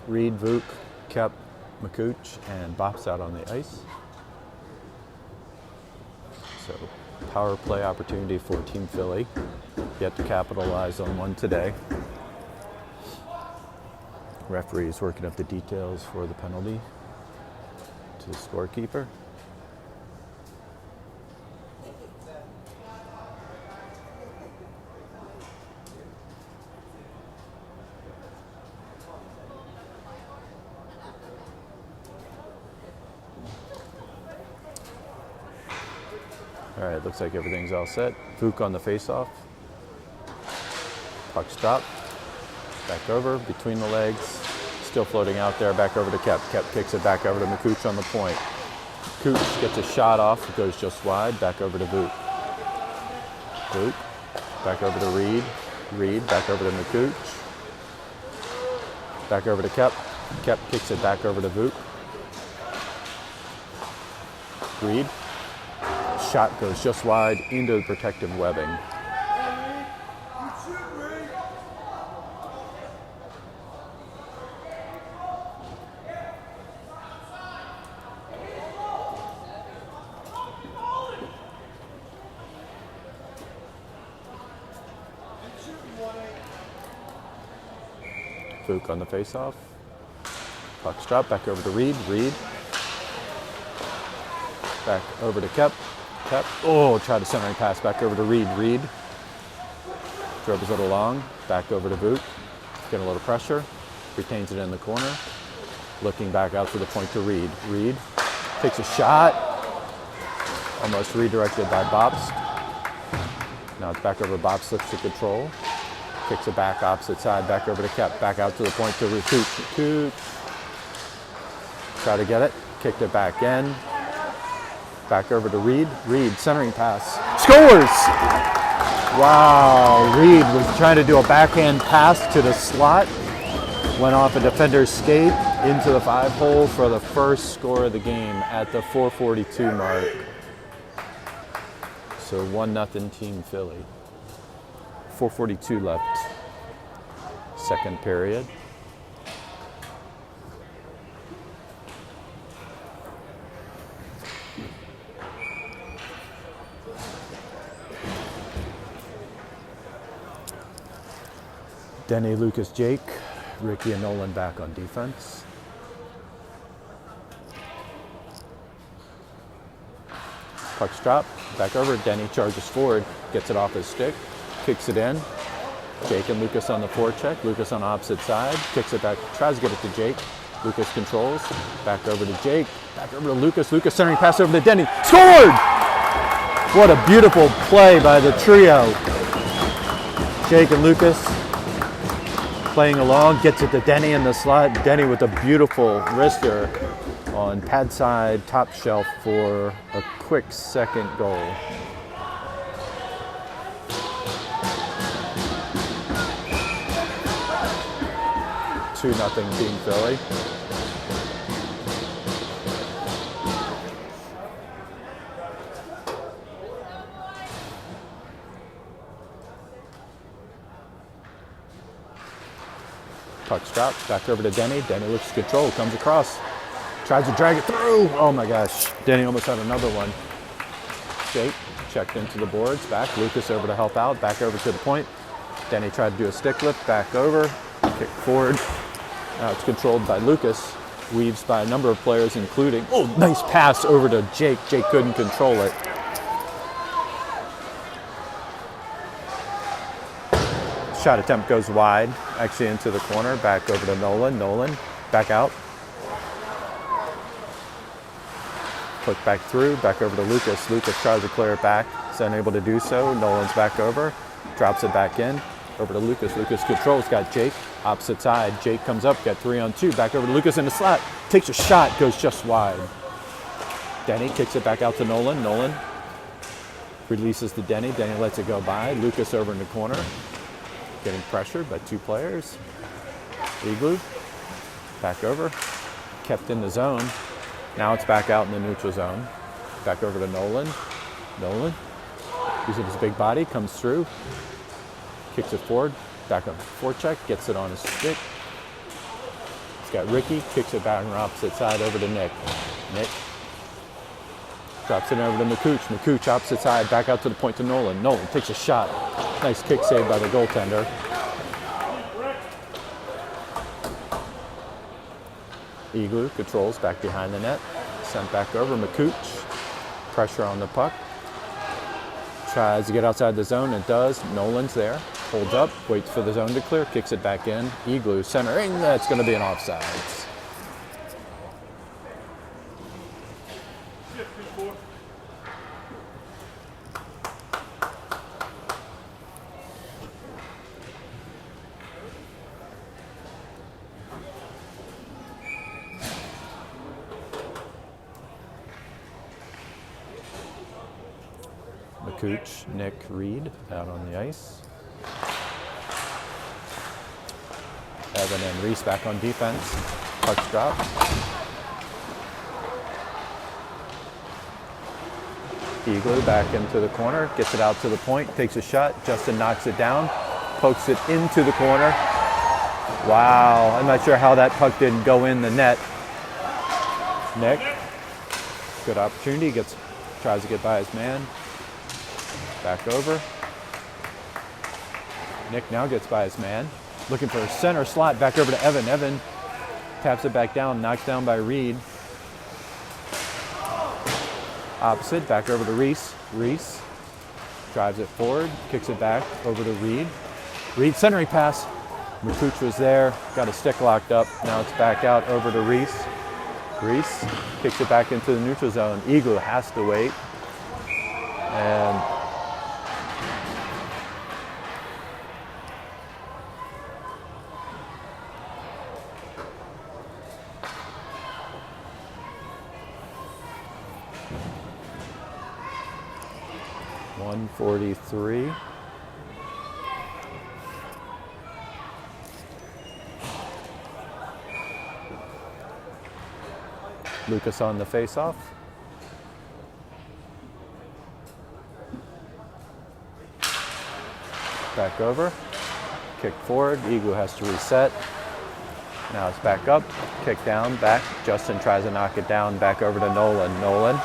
Reed, Vuk, Kep, McCooch, and Bops out on the ice. So, power play opportunity for Team Philly. Yet to capitalize on one today. Referees working up the details for the penalty to the scorekeeper. All right, looks like everything's all set. Vuk on the face-off. Puck's dropped. Back over, between the legs. Still floating out there, back over to Kep. Kep kicks it back over to McCooch on the point. McCooch gets a shot off, it goes just wide, back over to Vuk. Vuk, back over to Reed. Reed, back over to McCooch. Back over to Kep. Kep kicks it back over to Vuk. Reed. Shot goes just wide into the protective webbing. Vuk on the face-off. Puck's dropped back over to Reed. Reed. Back over to Kep. Kep. Oh, tried a centering pass back over to Reed. Reed dribbles it along. Back over to Vuk. Getting a little pressure. Retains it in the corner. Looking back out to the point to Reed. Reed takes a shot. Almost redirected by Bops. Now it's back over. Bops slips to control. Kicks it back opposite side. Back over to Kep. Back out to the point to McCooch. Try to get it. Kicked it back in. Back over to Reed. Reed, centering pass. Scores! Wow, Reed was trying to do a backhand pass to the slot. Went off a defender's skate into the 5-hole for the first score of the game at the 4:42 mark. So 1-0 Team Philly. 4:42 left. Second period. Denny, Lucas, Jake, Ricky, and Nolan back on defense. Puck's dropped, back over. Denny charges forward, gets it off his stick, kicks it in. Jake and Lucas on the forecheck. Lucas on the opposite side, kicks it back, tries to get it to Jake. Lucas controls, back over to Jake, back over to Lucas. Lucas centering pass over to Denny. Scored! What a beautiful play by the trio. Jake and Lucas playing along, gets it to Denny in the slot. Denny with a beautiful wrister on pad side, top shelf for a quick second goal. Two nothing Team Philly. Puck's dropped, back over to Denny. Denny looks to control, comes across, tries to drag it through. Oh my gosh, Denny almost had another one. Jake checked into the boards, back. Lucas over to help out, back over to the point. Denny tried to do a stick lift, back over, kick forward. Now it's controlled by Lucas, weaves by a number of players, including, oh, nice pass over to Jake. Jake couldn't control it. Shot attempt goes wide, actually into the corner, back over to Nolan. Nolan, back out. Click back through, back over to Lucas. Lucas tries to clear it back, is unable to do so. Nolan's back over, drops it back in, over to Lucas. Lucas controls, got Jake, opposite side. Jake comes up, got 3-on-2, back over to Lucas in the slot. Takes a shot, goes just wide. Denny kicks it back out to Nolan. Nolan releases to Denny. Denny lets it go by. Lucas over in the corner. Getting pressured by two players. Igloo, back over, kept in the zone. Now it's back out in the neutral zone. Back over to Nolan. Nolan, using his big body, comes through, kicks it forward, back up forecheck, gets it on his stick. He's got Ricky, kicks it back on the opposite side over to Nick. Nick drops it over to McCooch. McCooch opposite side, back out to the point to Nolan. Nolan takes a shot. Nice kick save by the goaltender. Igloo controls back behind the net. Sent back over. McCooch. Pressure on the puck. Tries to get outside the zone. It does. Nolan's there. Holds up. Waits for the zone to clear. Kicks it back in. Igloo centering. That's going to be an offsides. McCooch, Nick, Reed out on the ice. Evan and Reese back on defense. Puck's dropped. Igloo back into the corner, gets it out to the point, takes a shot. Justin knocks it down, pokes it into the corner. Wow, I'm not sure how that puck didn't go in the net. Nick, good opportunity, tries to get by his man. Back over. Nick now gets by his man. Looking for a center slot. Back over to Evan. Evan taps it back down. Knocked down by Reed. Opposite. Back over to Reese. Reese drives it forward. Kicks it back over to Reed. Reed centering pass. McCooch was there. Got a stick locked up. Now it's back out over to Reese. Reese kicks it back into the neutral zone. Igloo has to wait. And .143. Lucas on the face-off. Back over. Kick forward. Igloo has to reset. Now it's back up. Kick down, back. Justin tries to knock it down. Back over to Nolan. Nolan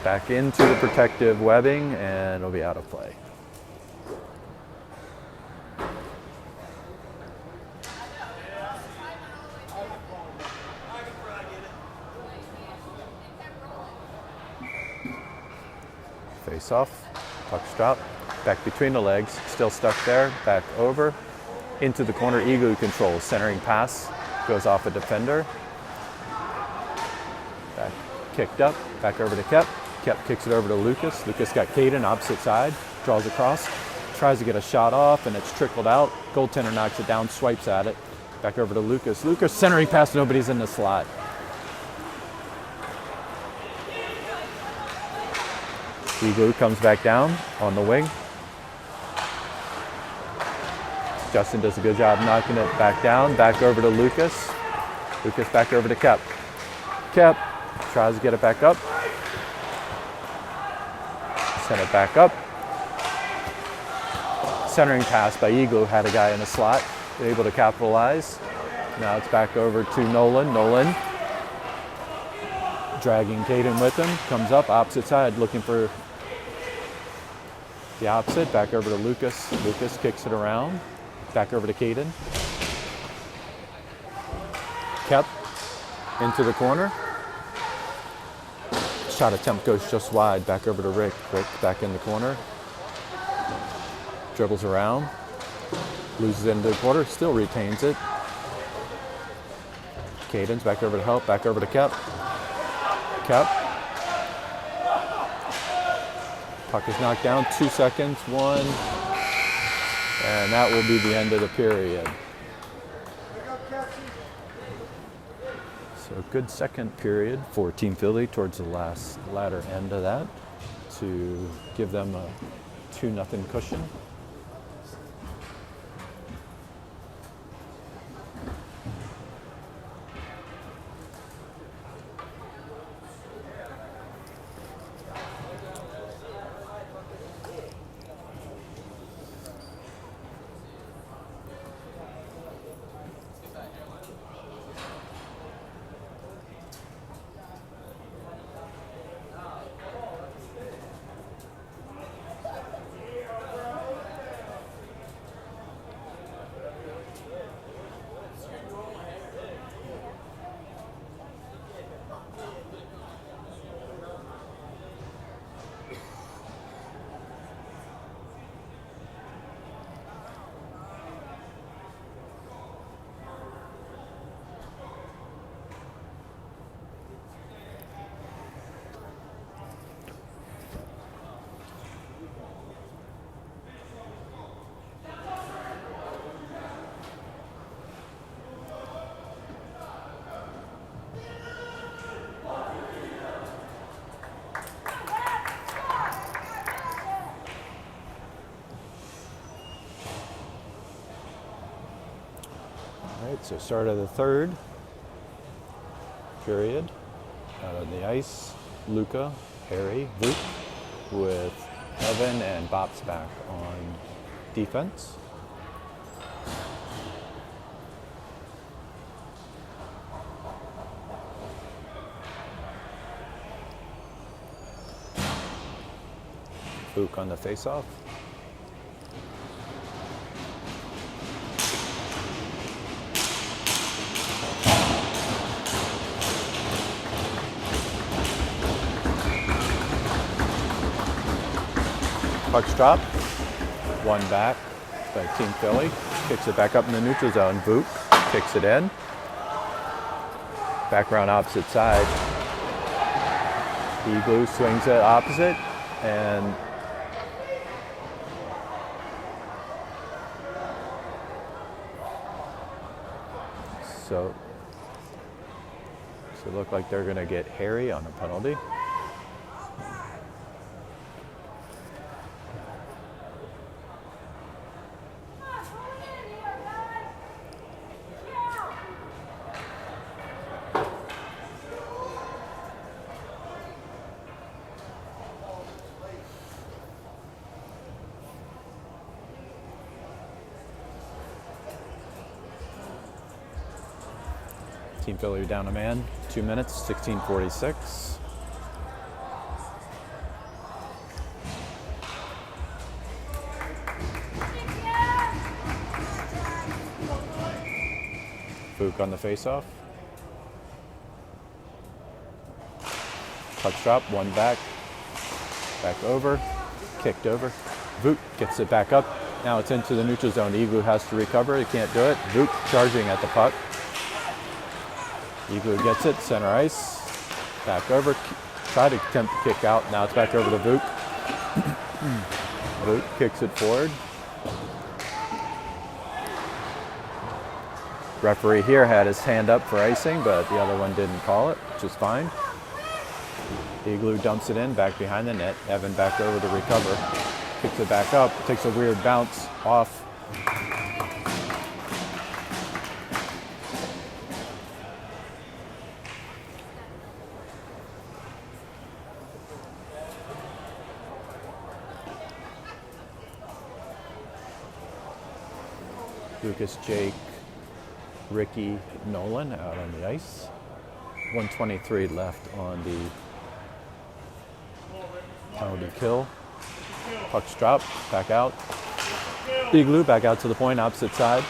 back into the protective webbing, and it'll be out of play. Face off, puck drop, back between the legs, still stuck there, back over, into the corner, Igloo control, centering pass, goes off a defender, back kicked up, back over to Kep, Kep kicks it over to Lucas, Lucas got Caden, opposite side, draws across, tries to get a shot off, and it's trickled out, goaltender knocks it down, swipes at it, back over to Lucas, Lucas centering pass, nobody's in the slot. Igloo comes back down on the wing. Justin does a good job knocking it back down, back over to Lucas. Lucas back over to Kep. Kep tries to get it back up. Send it back up. Centering pass by Igloo, had a guy in the slot, able to capitalize. Now it's back over to Nolan. Nolan dragging Caden with him, comes up opposite side looking for the opposite, back over to Lucas. Lucas kicks it around, back over to Caden. Kep into the corner. Shot attempt goes just wide, back over to Rick. Rick back in the corner. Dribbles around, loses it into the quarter, still retains it. Caden's back over to help, back over to Kep. Kep. Puck is knocked down, 2 seconds, 1. And that will be the end of the period. So good second period for Team Philly towards the latter end of that to give them a 2-0 cushion. All right, so start of the third period. Out on the ice, Luca, Harry, Vuk, with Evan and Bops back on defense. Vuk on the face-off. Puck's dropped, 1 back by Team Philly, kicks it back up in the neutral zone, Vuk kicks it in, back around opposite side, Igloo swings it opposite, and so it looked like they're going to get Harry on a penalty. Team Philly down a man, 2 minutes, 16:46. Vuk on the face-off. Puck drop, 1 back. back over, kicked over. Vuk gets it back up. Now it's into the neutral zone. Igloo has to recover. He can't do it. Vuk charging at the puck. Igloo gets it, center ice. Back over. Try to attempt to kick out. Now it's back over to Vuk. Vuk kicks it forward. Referee here had his hand up for icing, but the other one didn't call it, which is fine. Igloo dumps it in, back behind the net. Evan back over to recover. Kicks it back up, takes a weird bounce off. Lucas, Jake, Ricky, Nolan out on the ice. 1:23 left on the penalty kill. Puck's dropped, back out. Igloo back out to the point, opposite side.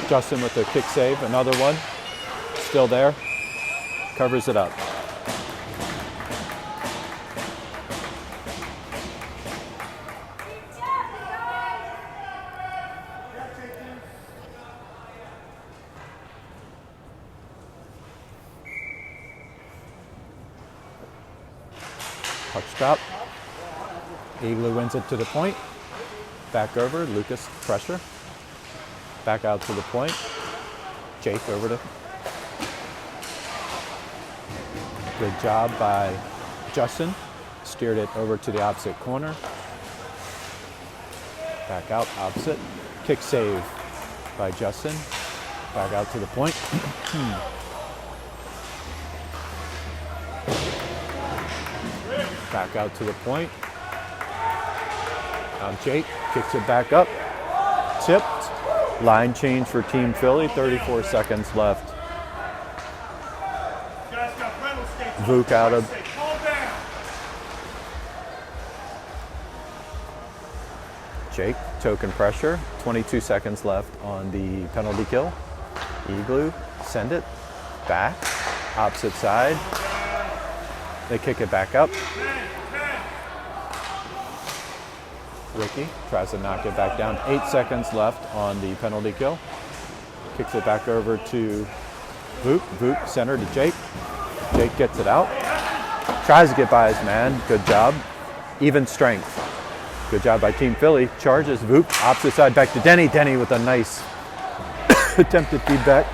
Justin with the kick save, another one. Still there, covers it up. Puck's dropped. Igloo wins it to the point. Back over, Lucas pressure. Back out to the point. Jake over to. Good job by Justin. Steered it over to the opposite corner. Back out, opposite. Kick save by Justin. Back out to the point. Back out to the point. Now Jake kicks it back up. Tipped. Line change for Team Philly. 34 seconds left. Vuk out of. Jake, token pressure. 22 seconds left on the penalty kill. Igloo, send it. Back. Opposite side. They kick it back up. Ricky tries to knock it back down. 8 seconds left on the penalty kill. Kicks it back over to Vuk. Vuk center to Jake. Jake gets it out. Tries to get by his man. Good job. Even strength. Good job by Team Philly. Charges Vuk. Opposite side back to Denny. Denny with a nice attempted feedback.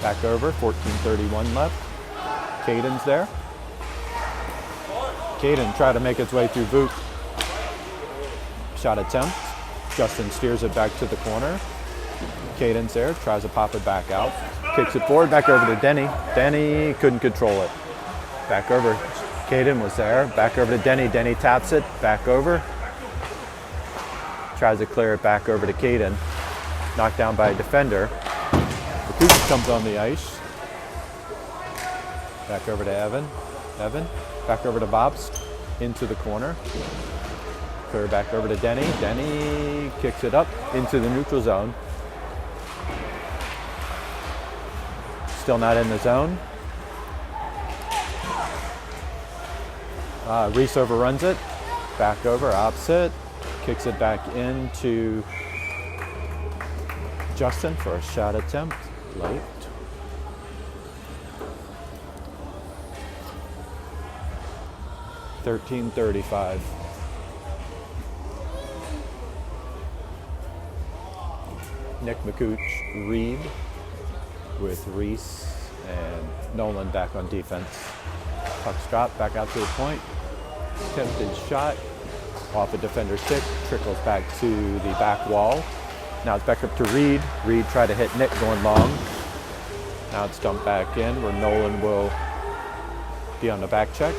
Back over. 14:31 left. Caden's there. Caden tried to make its way through Vuk. Shot attempt. Justin steers it back to the corner. Caden's there, tries to pop it back out. Kicks it forward, back over to Denny. Denny couldn't control it. Back over. Caden was there. Back over to Denny. Denny taps it. Back over. Tries to clear it back over to Caden. Knocked down by a defender. The Coop comes on the ice. Back over to Evan. Evan. Back over to Bobs, into the corner. Clear back over to Denny. Denny kicks it up into the neutral zone. Still not in the zone. Reese overruns it. Back over, opposite. Kicks it back into Justin for a shot attempt. Late. $13:35. Nick McCooch, Reed with Reese and Nolan back on defense. Puck's dropped back out to the point. Attempted shot off a defender's stick, trickles back to the back wall. Now it's back up to Reed. Reed tried to hit Nick going long. Now it's dumped back in where Nolan will be on the back check.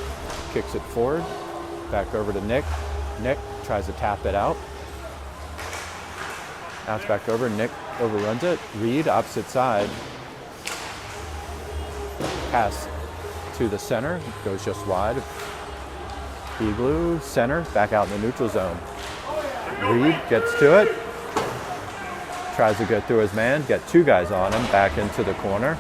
Kicks it forward, back over to Nick. Nick tries to tap it out. Now it's back over, Nick overruns it. Reed, opposite side. Pass to the center, goes just wide. Igloo, center, back out in the neutral zone. Reed gets to it. Tries to get through his man, got two guys on him, back into the corner.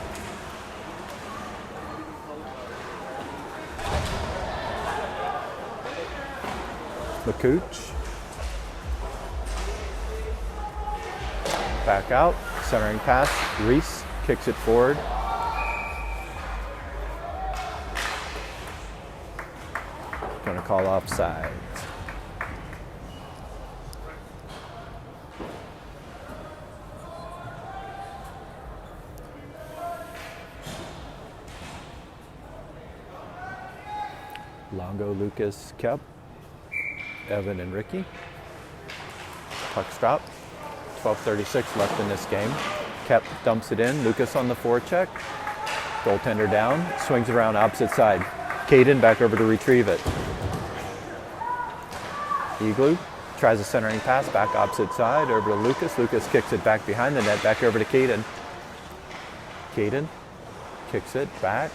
McCooch. Back out, centering pass. Reese kicks it forward. Going to call offside. Longo, Lucas, Kep, Evan, and Ricky. Puck's dropped. 12:36 left in this game. Kep dumps it in. Lucas on the forecheck. Goaltender down. Swings around opposite side. Caden back over to retrieve it. Igloo tries a centering pass back opposite side over to Lucas. Lucas kicks it back behind the net. Back over to Caden. Caden kicks it back.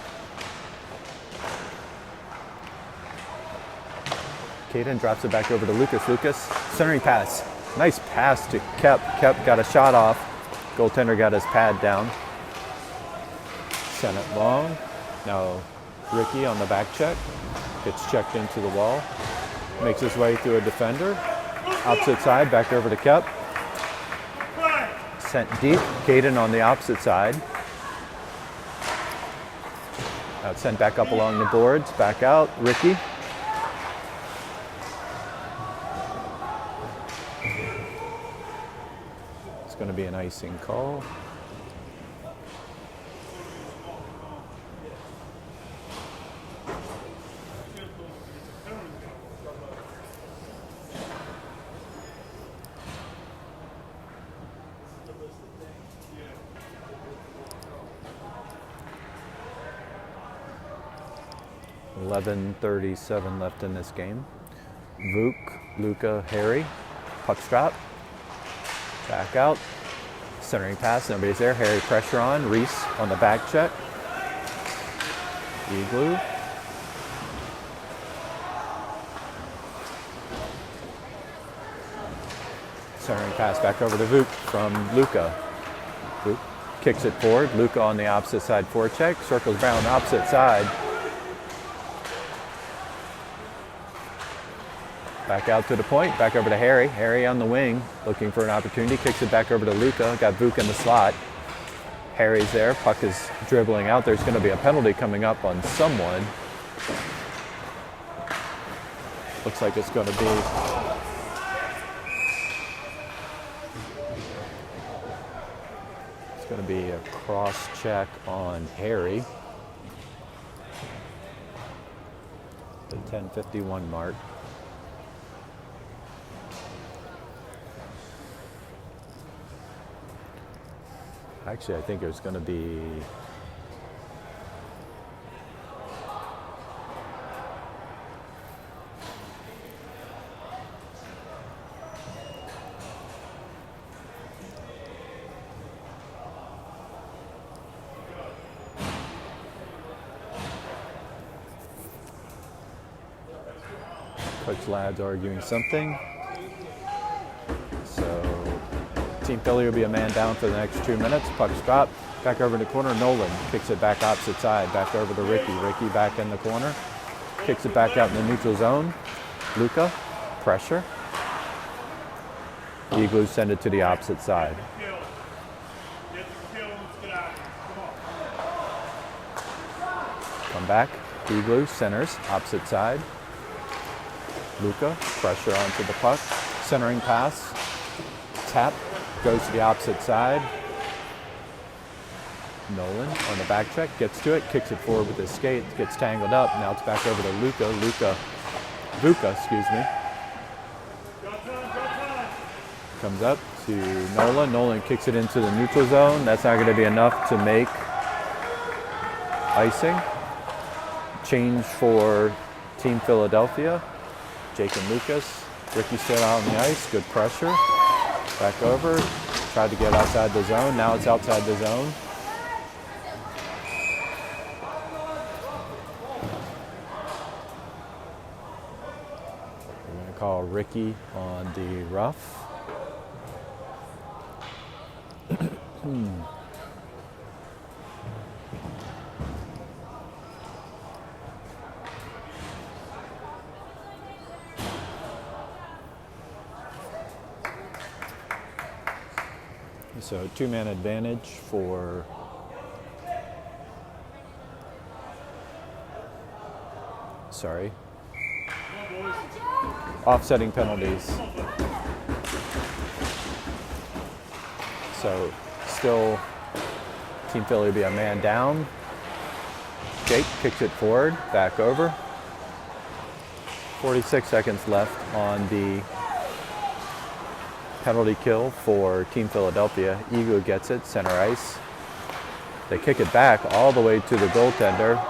Caden drops it back over to Lucas. Lucas, centering pass. Nice pass to Kep. Kep got a shot off. Goaltender got his pad down. Sent it long. Now Ricky on the back check. Gets checked into the wall. Makes his way through a defender. Opposite side, back over to Kep. Sent deep. Caden on the opposite side. Now it's sent back up along the boards. Back out. Ricky. Going to be an icing call. $11:37 left in this game. Vuk, Luca, Harry, puck strap. Back out, centering pass, nobody's there. Harry pressure on, Reese on the back check. Igloo. Centering pass back over to Vuk from Luca. Vuk kicks it forward, Luca on the opposite side forecheck, circles around opposite side. Back out to the point, back over to Harry. Harry on the wing, looking for an opportunity. Kicks it back over to Luca. Got Vuk in the slot. Harry's there. Puck is dribbling out. There's going to be a penalty coming up on someone. Looks like it's going to be... It's going to be a cross check on Harry. The 10:51 mark. Actually, I think it was going to be Coach Ladd's arguing something. Team Philly will be a man down for the next 2 minutes. Puck's dropped. Back over in the corner. Nolan kicks it back opposite side. Back over to Ricky. Ricky back in the corner. Kicks it back out in the neutral zone. Luca. Pressure. Igloo send it to the opposite side. Come back. Igloo centers. Opposite side. Luca. Pressure onto the puck. Centering pass. Tap. Goes to the opposite side. Nolan on the back check, gets to it, kicks it forward with his skate, gets tangled up. Now it's back over to Luca. Vuka, excuse me. Comes up to Nolan. Nolan kicks it into the neutral zone. That's not going to be enough to make icing. Change for Team Philadelphia. Jake and Lucas. Ricky still out on the ice. Good pressure. Back over, tried to get outside the zone. Now it's outside the zone. We're going to call Ricky on the rough. So two-man advantage for offsetting penalties. So still Team Philly will be a man down. Jake kicks it forward, back over. 46 seconds left on the penalty kill for Team Philadelphia. Igloo gets it, center ice. They kick it back all the way to the goaltender.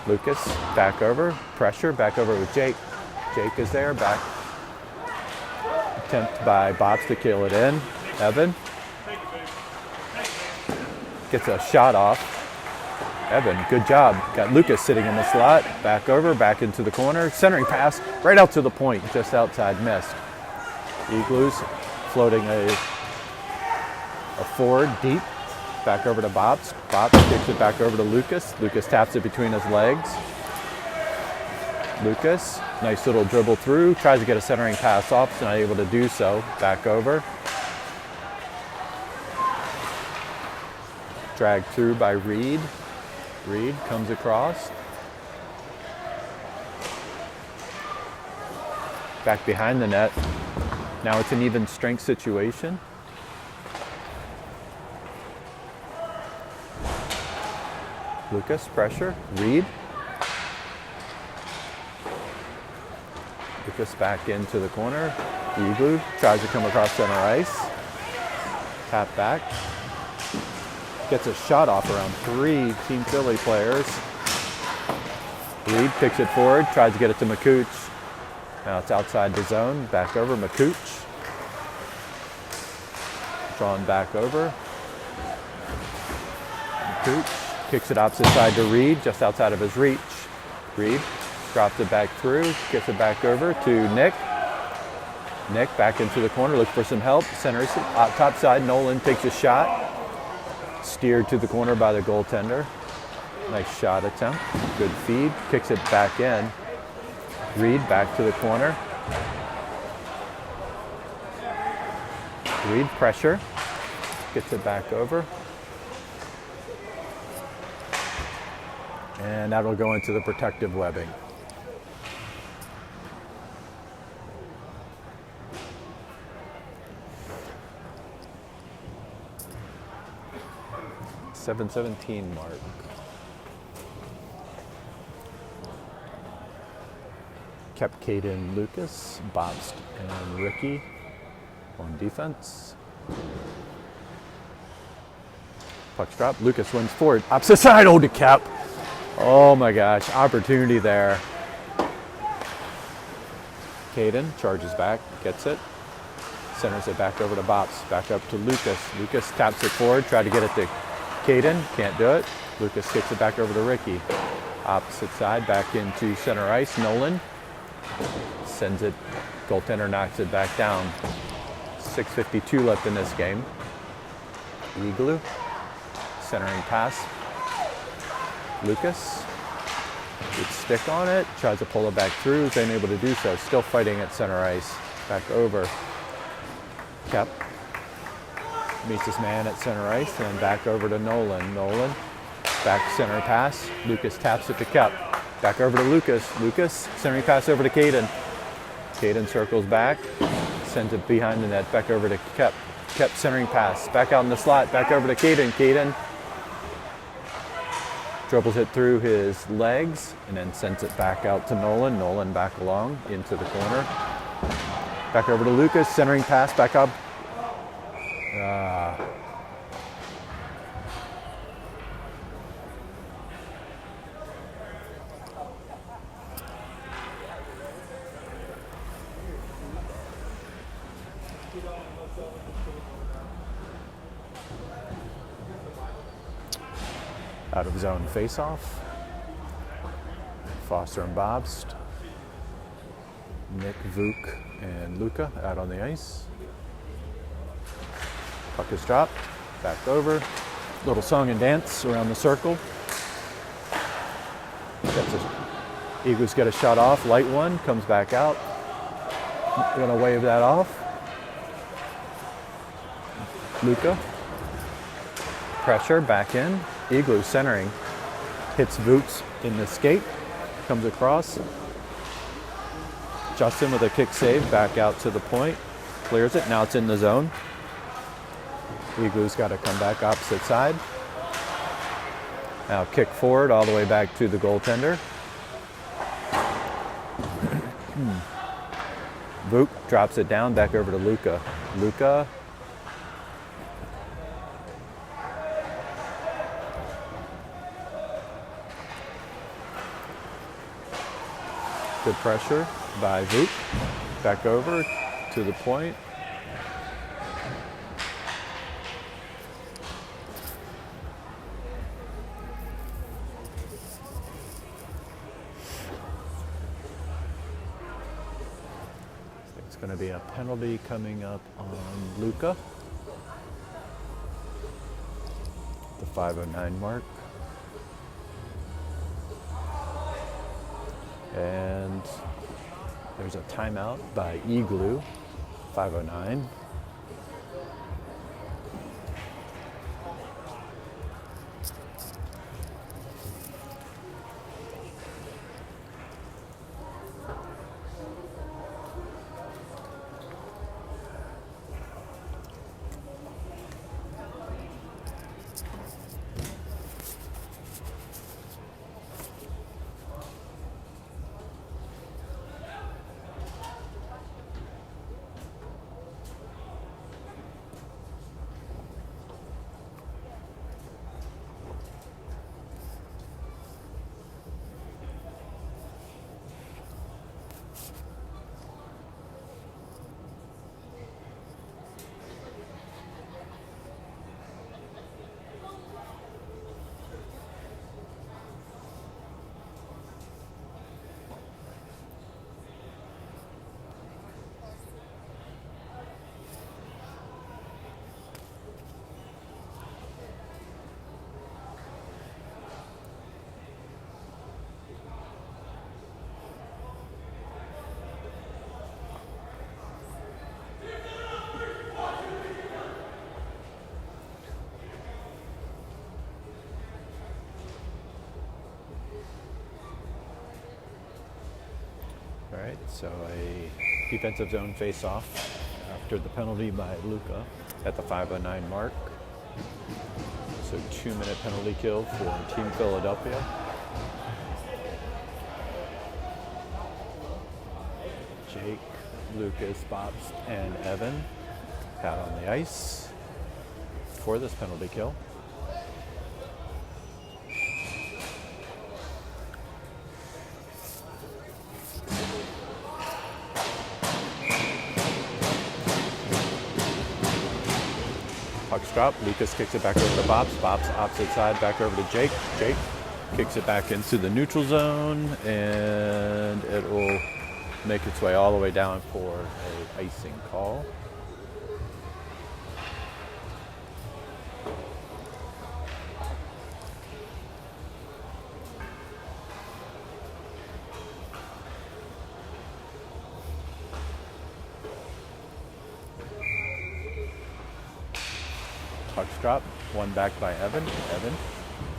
Lucas, back over, pressure, back over with Jake. Jake is there, back. Attempt by Bobs to kill it in. Evan gets a shot off. Evan, good job. Got Lucas sitting in the slot. Back over, back into the corner. Centering pass right out to the point, just outside, missed. Igloo's floating a forward deep. Back over to Bobs. Bobs kicks it back over to Lucas. Lucas taps it between his legs. Lucas, nice little dribble through. Tries to get a centering pass off, not able to do so. Back over. Dragged through by Reed. Reed comes across. Back behind the net. Now it's an even strength situation. Lucas, pressure. Reed. Lucas back into the corner. Igloo tries to come across center ice. Tap back. Gets a shot off around 3 Team Philly players. Reed picks it forward, tries to get it to McCooch. Now it's outside the zone. Back over, McCooch. Drawn back over. McCooch kicks it opposite side to Reed, just outside of his reach. Reed drops it back through, gets it back over to Nick. Nick back into the corner, looks for some help. Centers top side, Nolan takes a shot. Steered to the corner by the goaltender. Nice shot attempt, good feed, kicks it back in. Reed back to the corner. Reed pressure, gets it back over. And that'll go into the protective webbing. .717 mark. Kept Caden Lucas, Bobst, and Ricky on defense. Puck's dropped. Lucas wins forward. Opposite side. Oh, to Cap. Oh my gosh. Opportunity there. Caden charges back, gets it. Centers it back over to Bops. Back up to Lucas. Lucas taps it forward. Tried to get it to Caden. Can't do it. Lucas kicks it back over to Ricky. Opposite side. Back into center ice. Nolan sends it. Goaltender knocks it back down. 6:52 left in this game. Igloo. Centering pass. Lucas. Good stick on it. Tries to pull it back through. Is unable to do so. Still fighting at center ice. Back over. Kep meets his man at center ice. And then back over to Nolan. Nolan. Back center pass. Lucas taps it to Kep. Back over to Lucas. Lucas. Centering pass over to Caden. Caden circles back. Sends it behind the net. Back over to Kep. Kep centering pass. Back out in the slot. Back over to Caden. Caden dribbles it through his legs and then sends it back out to Nolan. Nolan back along into the corner. Back over to Lucas, centering pass, back up. Out of zone face-off. Foster and Bobst. Nick, Vuk, and Luca out on the ice. Puck is dropped. Back over. Little song and dance around the circle. Eagles get a shot off, light one, comes back out. Gonna wave that off. Luca. Pressure, back in. Igloo centering. Hits Vooks in the skate. Comes across. Justin with a kick save, back out to the point. Clears it, now it's in the zone. Igloo's got to come back opposite side. Now kick forward all the way back to the goaltender. Vuk drops it down, back over to Luca. Luca. Good pressure by Vuk. Back over to the point. It's going to be a penalty coming up on Luca. The 5:09 mark. And there's a timeout by Igloo, 5:09. All right, so a defensive zone face-off after the penalty by Luca at the 5:09 mark. So 2-minute penalty kill for Team Philadelphia. Jake, Lucas, Bobs, and Evan out on the ice for this penalty kill. Puck's dropped. Lucas kicks it back over to Bobs. Bobs opposite side, back over to Jake. Jake kicks it back into the neutral zone, and it will make its way all the way down for a icing call. Puck's drop, one back by Evan,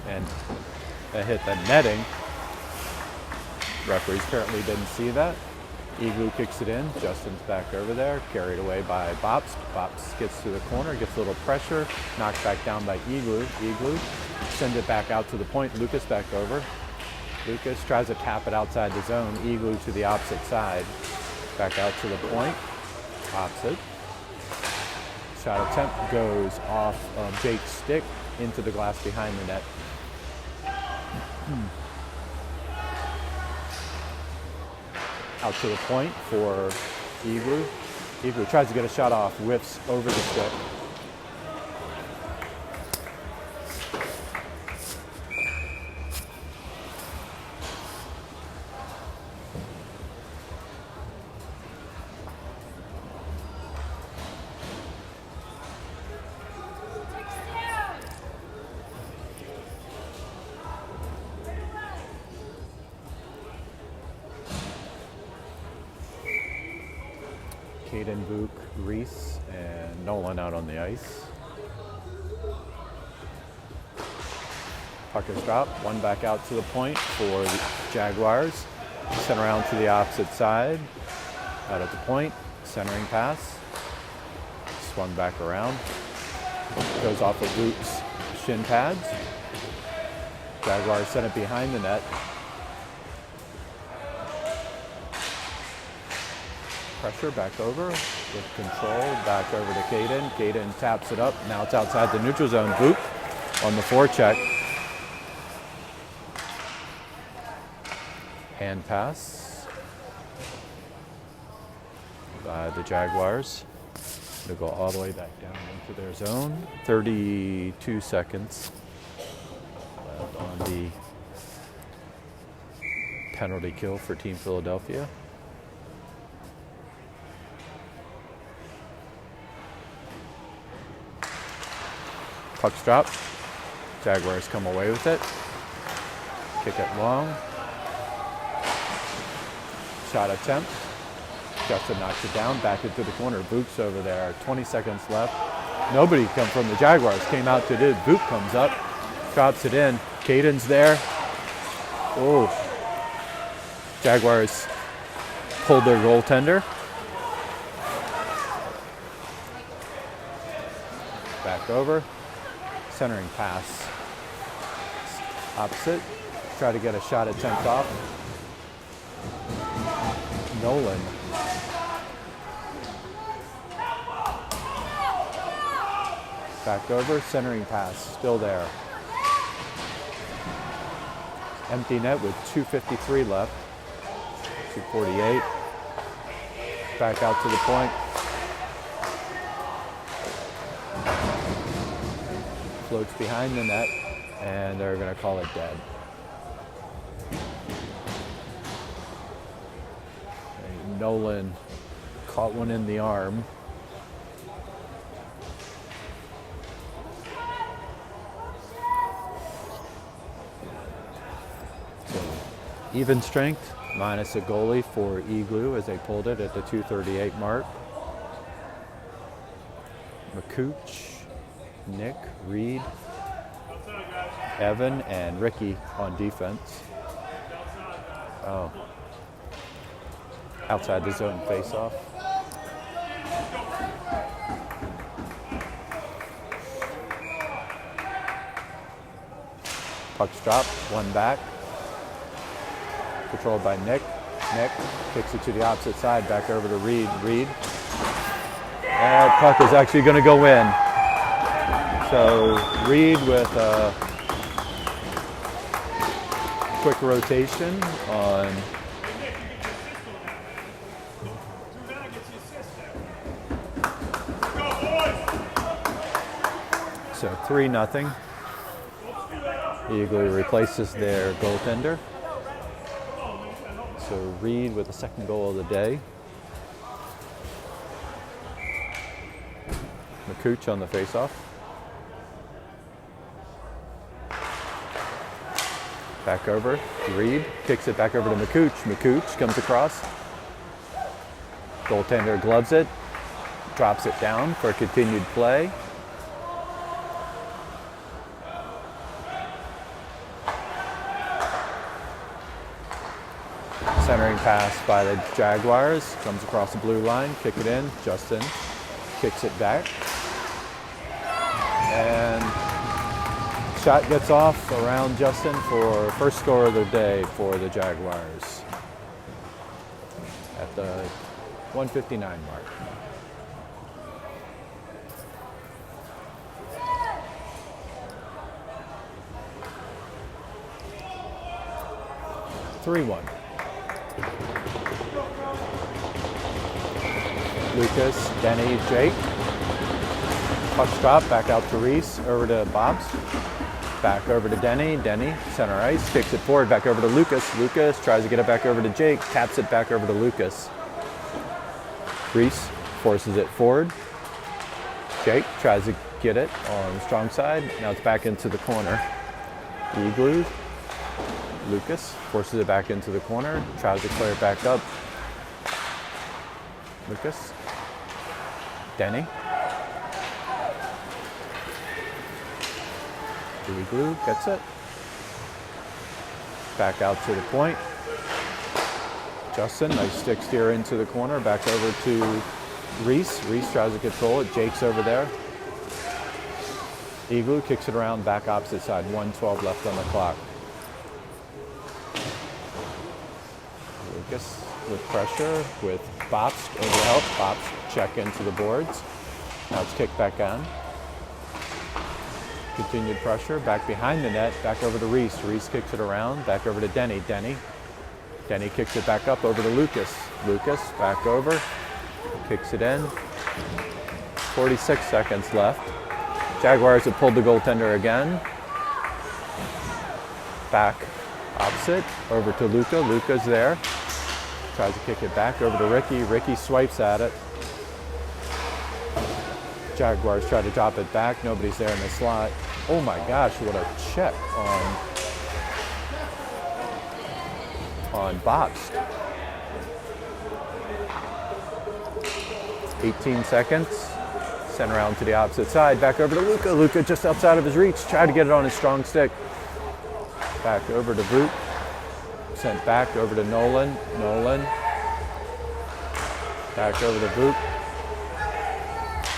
and that hit the netting. Referees apparently didn't see that. Igloo kicks it in, Justin's back over there, carried away by Bops. Bops gets to the corner, gets a little pressure, knocked back down by Igloo. Igloo sends it back out to the point, Lucas back over. Lucas tries to tap it outside the zone, Igloo to the opposite side, back out to the point, opposite. Shot attempt goes off of Jake's stick into the glass behind the net. Out to the point for Igloo. Igloo tries to get a shot off, whiffs over the stick. Caden, Vuk, Reese, and Nolan out on the ice. Puck is dropped. One back out to the point for the Jaguars. Sent around to the opposite side. Out at the point. Centering pass. Swung back around. Goes off of Vuk's shin pads. Jaguars sent it behind the net. Pressure back over with control. Back over to Caden. Caden taps it up. Now it's outside the neutral zone. Vuk on the forecheck. Hand pass by the Jaguars. They'll go all the way back down into their zone. 32 seconds left on the penalty kill for Team Philadelphia. Puck's dropped. Jaguars come away with it. Kick it long. Shot attempt. Justin knocks it down, back into the corner. Vuk's over there. 20 seconds left. Nobody come from the Jaguars came out to do. Vuk comes up, drops it in. Caden's there. Oh. Jaguars pulled their goaltender. Back over. Centering pass. Opposite. Try to get a shot attempt off. Nolan. Back over, centering pass, still there. Empty net with 2:53 left. 2:48. Back out to the point. Floats behind the net, and they're going to call it dead. Nolan caught one in the arm. So even strength, minus a goalie for Igloo as they pulled it at the 2:38 mark. McCooch, Nick, Reed, Evan, and Ricky on defense. Oh. Outside the zone face-off. Puck's dropped, one back. Controlled by Nick. Nick kicks it to the opposite side, back over to Reed. Reed. And puck is actually going to go in. So Reed with a quick rotation on So 3-0. Igloo replaces their goaltender. So Reed with the second goal of the day. McCooch on the faceoff. Back over. Reed kicks it back over to McCooch. McCooch comes across. Goaltender gloves it. Drops it down for continued play. Centering pass by the Jaguars. Comes across the blue line. Kick it in. Justin kicks it back. And shot gets off around Justin for first score of the day for the Jaguars at the 1:59 mark. (3-1). Lucas, Denny, Jake. Puck drop, back out to Reese, over to Bobs. Back over to Denny. Denny, center ice, kicks it forward, back over to Lucas. Lucas tries to get it back over to Jake, taps it back over to Lucas. Reese forces it forward. Jake tries to get it on the strong side. Now it's back into the corner. Igloo. Lucas forces it back into the corner, tries to clear it back up. Lucas Denny. Igloo gets it. Back out to the point. Justin, nice stick steer into the corner. Back over to Reese. Reese tries to control it. Jake's over there. Igloo kicks it around, back opposite side. 1:12 left on the clock. Lucas with pressure, with Bops over the help. Bops check into the boards. Now it's kicked back on. Continued pressure, back behind the net, back over to Reese. Reese kicks it around, back over to Denny. Denny kicks it back up over to Lucas. Lucas back over, kicks it in. 46 seconds left. Jaguars have pulled the goaltender again. Back opposite, over to Luca. Luca's there. Tries to kick it back over to Ricky. Ricky swipes at it. Jaguars try to drop it back. Nobody's there in the slot. Oh my gosh, what a check on Bops. 18 seconds. Sent around to the opposite side. Back over to Luca. Luca just outside of his reach. Tried to get it on his strong stick. Back over to Boot. Sent back over to Nolan. Nolan. Back over to Boot.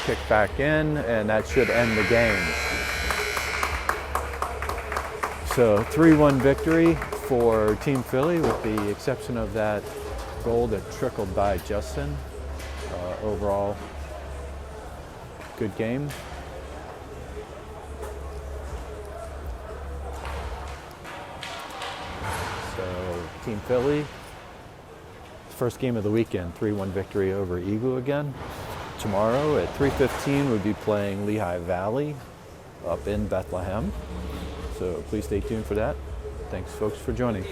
Kick back in, and that should end the game. So 3-1 victory for Team Philly, with the exception of that goal that trickled by Justin. Overall, good game. So Team Philly, first game of the weekend, 3-1 victory over Igloo again. Tomorrow at 3:15 we'll be playing Lehigh Valley up in Bethlehem. So please stay tuned for that. Thanks folks for joining.